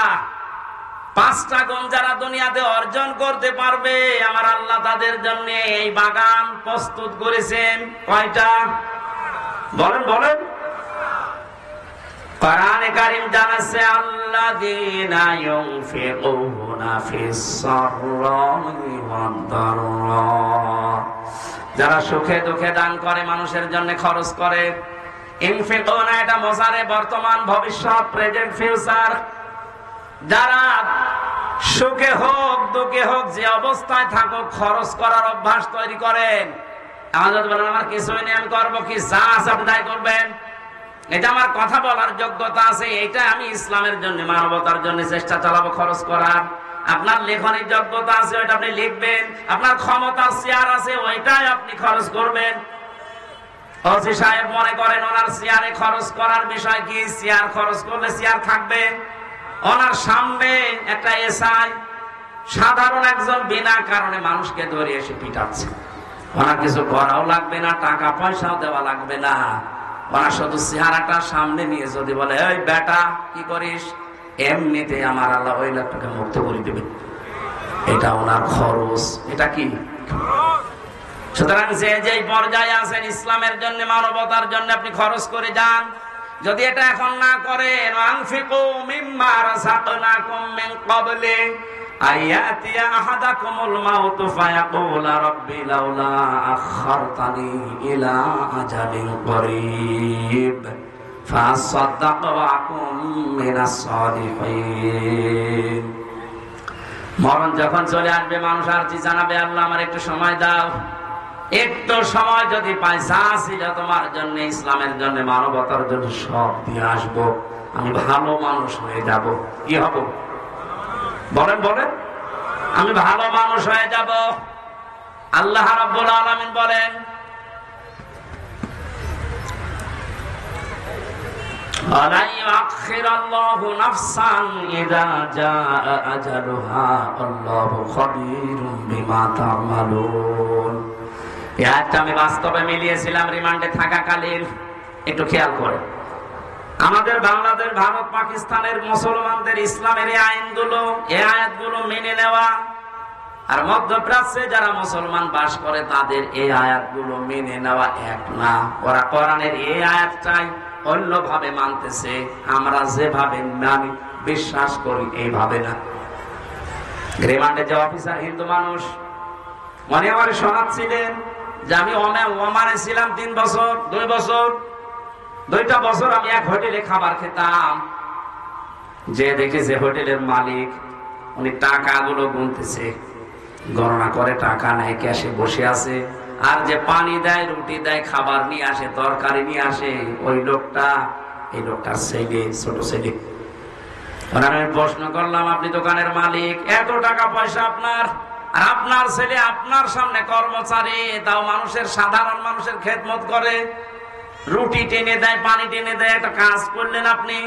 5টা গুণ যারা দুনিয়াতে অর্জন করতে পারবে আমার আল্লাহ তাদের জন্য এই বাগান প্রস্তুত করেছেন। কয়টা বলেন বলেন। কোরআনে কারীম জানাচ্ছে আল্লাযীনা ইউনফিকুনা ফিস সাররাই ওয়াদ দাররা, যারা সুখে দুঃখে দান করে, মানুষের জন্য খরচ করে। ইনফিকুনা এটা মোজারে বর্তমান ভবিষ্যৎ প্রেজেন্ট ফিউচার। যারা সুখে হোক দুঃখে হোক যে অবস্থায় থাকুক খরচ করার অভ্যাস তৈরি করেন। আমাদের বলেন আমার কিছুই নেই, আমি করবো কি? যা আছে আপনি তাই করবেন। এটা আমার কথা বলার যোগ্যতা আছে, এটা আমি ইসলামের জন্য মানবতার জন্য চেষ্টা চালাবো খরচ করার। আপনার লেখনের যোগ্যতা আছে, ওইটা আপনি লিখবেন। আপনার ক্ষমতা চেয়ার আছে, ওইটাই আপনি খরচ করবেন। ওসি সাহেব মনে করেন ওনার চেয়ারে খরচ করার বিষয় কি? চেয়ার খরচ করলে চেয়ার থাকবে। ওনার সামনে একটা এসআই সাধারণ একজন বিনা কারণে মানুষকে ধরে এসে পিটাচ্ছে, ওনার কিছু করাও লাগবে না, টাকা পয়সাও দেওয়া লাগবে না। ওনার শুধু চেহারাটা সামনে নিয়ে যদি বলে এই বেটা কি করিস, এমনিতে আমার আল্লাহ ওই লোকটাকে মুক্ত করে দেবে। এটা ওনার খরচ। এটা কি? সুতরাং যে যেই পর্যায়ে আছেন ইসলামের জন্য মানবতার জন্য আপনি খরচ করে যান। যদি এটা এখন না করেন, আনফিকু মিম্মা রাযাকনাকুম মিন ক্বাবলি আয়াতিয়া আহাদাকুমুল মাউত ফায়াকুলা রাব্বি লাউলা আখারতানি ইলা আজালিন করিব ফাসাদ্দাক ওয়া আকুম মিনাস সালিহিন। মরণ যখন চলে আসবে মানুষ আর কি জানাবে, আল্লাহ আমার একটু সময় দাও। একটু সময় যদি পাই, যা ছিল তোমার জন্য ইসলামের জন্য মানবতার জন্য সব দিয়ে আসবো, আমি ভালো মানুষ হয়ে যাব। কি হব বলেন বলেন? আমি ভালো মানুষ হয়ে যাব। আল্লাহ রাব্বুল আলামিন বলেন আলা ইউআখিরাল্লাহু নাফসান ইযা জাআ আজালুহা আল্লাহু খাবীরুম বিমা তা'মালুন। এই আয়াতটা আমি বাস্তবে মিলিয়েছিলাম রিমান্ডে থাকাকালীন। একটু খেয়াল করে আমাদের বাংলাদেশ, ভারত, পাকিস্তানের মুসলমানদের ইসলামের এই আইনগুলো, এই আয়াতগুলো মেনে নেওয়া, আর মধ্যপ্রাচ্যে যারা মুসলমান বাস করে তাদের এই আয়াতগুলো মেনে নেওয়া এক না। ওরা কোরআনের এই আয়াতটাই অন্যভাবে মানতেছে, আমরা যেভাবে মানি বিশ্বাস করি এইভাবে না। রিমান্ডে যে অফিসার হিন্দু মানুষ মনে আমার শোনাচ্ছিলেন যে আমি ওমানে ছিলাম 3 বছর 2 বছর, 2টা বছর আমি এক হোটেলে খাবার খেতাম। যে দেখে যে হোটেলের মালিক উনি টাকাগুলো গুনতেছে, গণনা করে টাকা নেয়, ক্যাশে বসে আছে। আর যে পানি দেয়, রুটি দেয়, খাবার নিয়ে আসে, তরকারি নিয়ে আসে, ওই লোকটা, এই লোকটার ছেলে, ছোট ছেলে। আমি প্রশ্ন করলাম আপনি দোকানের মালিক, এত টাকা পয়সা আপনার, আর আপনার ছেলে আপনার সামনে কর্মচারী, তাও মানুষের, সাধারণ মানুষের খেদমত করে, রুটি টেনে দেয়, পানি টেনে দেয়, একটা কাজ করলেন আপনি।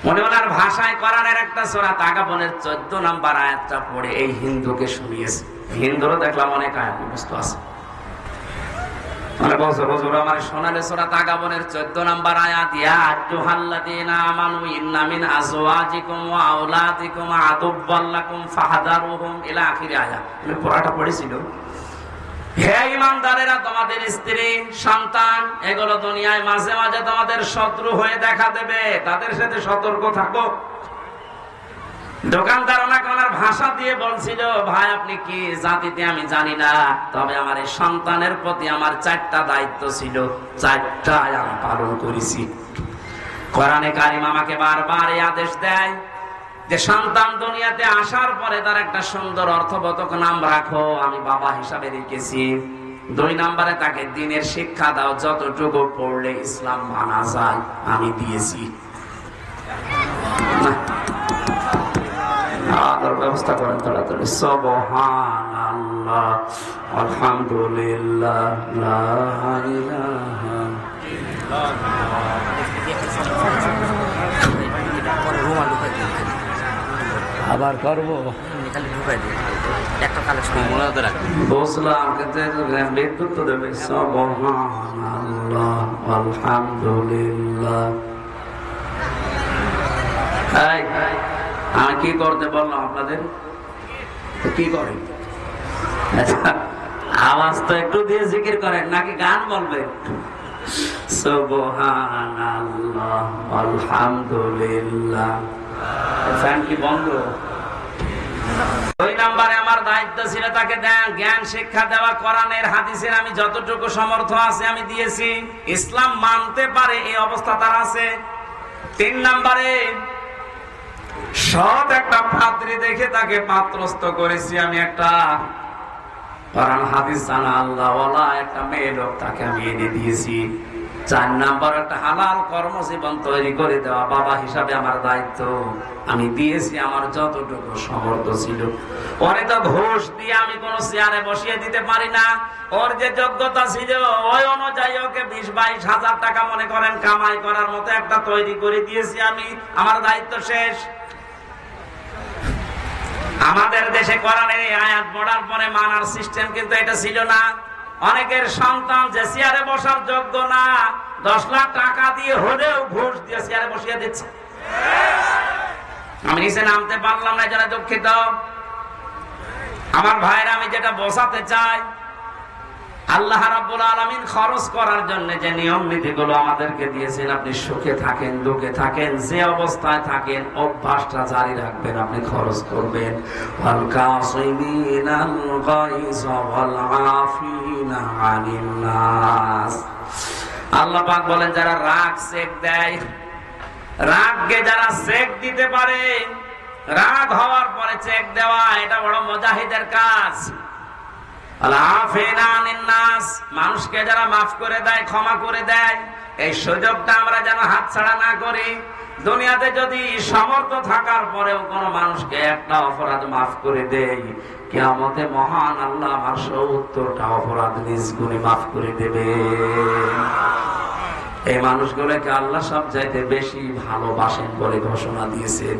মনে ওনার ভাষায় কোরআনের একটা সূরা তাগাবনের 14 নম্বর আয়াতটা পড়ে এই হিন্দুকে শুনিয়েছে। হিন্দুরও দেখলাম অনেক আয়াত মুখস্থ আছে। মানে বছর হুজুর আমার শোনালে সূরা তাগাবনের 14 নম্বর আয়াত, ইয়া আইয়ুহাল্লাযীনা আমানু ইন্না মিন আজওয়াজিকুম ওয়া আওলাদিকুম আদুব্বাল লাকুম ফাহদারুহুম ইলা আখির আয়াত। আমি পুরোটা পড়েছিল। হে ঈমানদারেরা, তোমাদের স্ত্রী, সন্তান এগুলো দুনিয়ায় মাঝে মাঝে তোমাদের শত্রু হয়ে দেখা দেবে, তাদের সাথে সতর্ক থাকো। দোকানদার ওনাকে ওনার ভাষা দিয়ে বলছিল, ভাই আপনি কি জাতিতে আমি জানি না, তবে আমার এই সন্তানের প্রতি আমার 4টা দায়িত্ব ছিল, 4টাই আমি পালন করেছি। কোরআনে কারিম আমাকে বারবার এই আদেশ দেয় যে সন্তান দুনিয়াতে আসার পরে তার একটা সুন্দর অর্থবোধক নাম রাখো, আমি বাবা হিসাবে রেখেছি। 2 নম্বরে তাকে দ্বীনের শিক্ষা দাও, যতটুকু পড়লে ইসলাম মানা যায় আমি দিয়েছি। ব্যবস্থা করেন তাড়াতাড়ি। সুবহানাল্লাহ, আলহামদুলিল্লাহ, লা ইলাহা আবার করবো বুঝলাম, কিন্তু বিদ্যুৎ তো দেবে। সুবহানাল্লাহ আলহামদুলিল্লাহ। আমি কি করতে বললাম আপনাদের? কি করেন? আওয়াজ তো একটু দিয়ে জিকির করেন, নাকি গান বলবেন? সুবহানাল্লাহ আলহামদুলিল্লাহ। ফ্যান কি বন্ধ? 2 নম্বরে আমার দায়িত্ব ছিল তাকে জ্ঞান শিক্ষা দেওয়া, কোরআনের হাদিসের আমি যতটুকু সমর্থ আছে আমি দিয়েছি। ইসলাম মানতে পারে এই অবস্থা তার আছে। 3 নম্বরে সৎ একটা পাত্রী দেখে তাকে পাত্রস্থ করেছি আমি। একটা কোরআন হাদিস জানা আল্লাহওয়ালা একটা মেয়ে লোক তাকে আমি এনে দিয়েছি। 4 নম্বর একটা হালাল কর্মজীবন তৈরি করে দেওয়া বাবা হিসাবে আমার দায়িত্ব আমি দিয়েছি, আমার যতটুকু সমর্থ ছিল। ওরে তো ঘুষ দিয়ে আমি কোন চেয়ারে বসিয়ে দিতে পারি না। ওর যে যোগ্যতা ছিল ওই অনুযায়ী ওকে 20-22 হাজার টাকা মনে করেন কামাই করার মতো একটা তৈরি করে দিয়েছি আমি। আমার দায়িত্ব শেষ। আমাদের দেশে কোরআনের এই আয়াত পড়ার পরে মানার সিস্টেম কিন্তু এটা ছিল না। অনেকের সন্তান যে চেয়ারে বসার যোগ্য না, 10 লাখ টাকা দিয়ে হলেও ঘুষ দিয়ে চেয়ারে বসিয়ে দিচ্ছে। আমি নিচে নামতে পারলাম না, যারা দুঃখিত। আমার ভাইরা, আমি যেটা বোঝাতে চাই, আল্লাহ রাব্বুল আলামিন খরচ করার জন্য যে নিয়ম নীতিগুলো আমাদেরকে দিয়েছেন, আপনি সুখে থাকেন দুঃখে থাকেন যে অবস্থায় থাকেন অভ্যাসটা জারি রাখবেন, আপনি খরচ করবেন। ওয়াল কাসিমিনাল গায়জ ওয়াল আফিনা আনিন নাস। আল্লাহ পাক বলেন যারা রাগ চেক দেয়, রাগকে যারা চেক দিতে পারে, রাগ হওয়ার পরে চেক দেওয়া, এটা বড় মুজাহিদের কাজ। মানুষকে যারা মাফ করে দেয়, ক্ষমা করে দেয়, এই সুযোগটা আমরা যেন হাতছাড়া না করি। দুনিয়াতে যদি সামর্থ্য থাকার পরেও কোন মানুষকে একটা অপরাধ মাফ করে দেয়, কিয়ামতে মহান আল্লাহ আমার 70টা অপরাধ নিজ গুণে মাফ করে দেবে। এই মানুষগুলোকে আল্লাহ সব চাইতে বেশি ভালোবাসেন বলে ঘোষণা দিয়েছেন।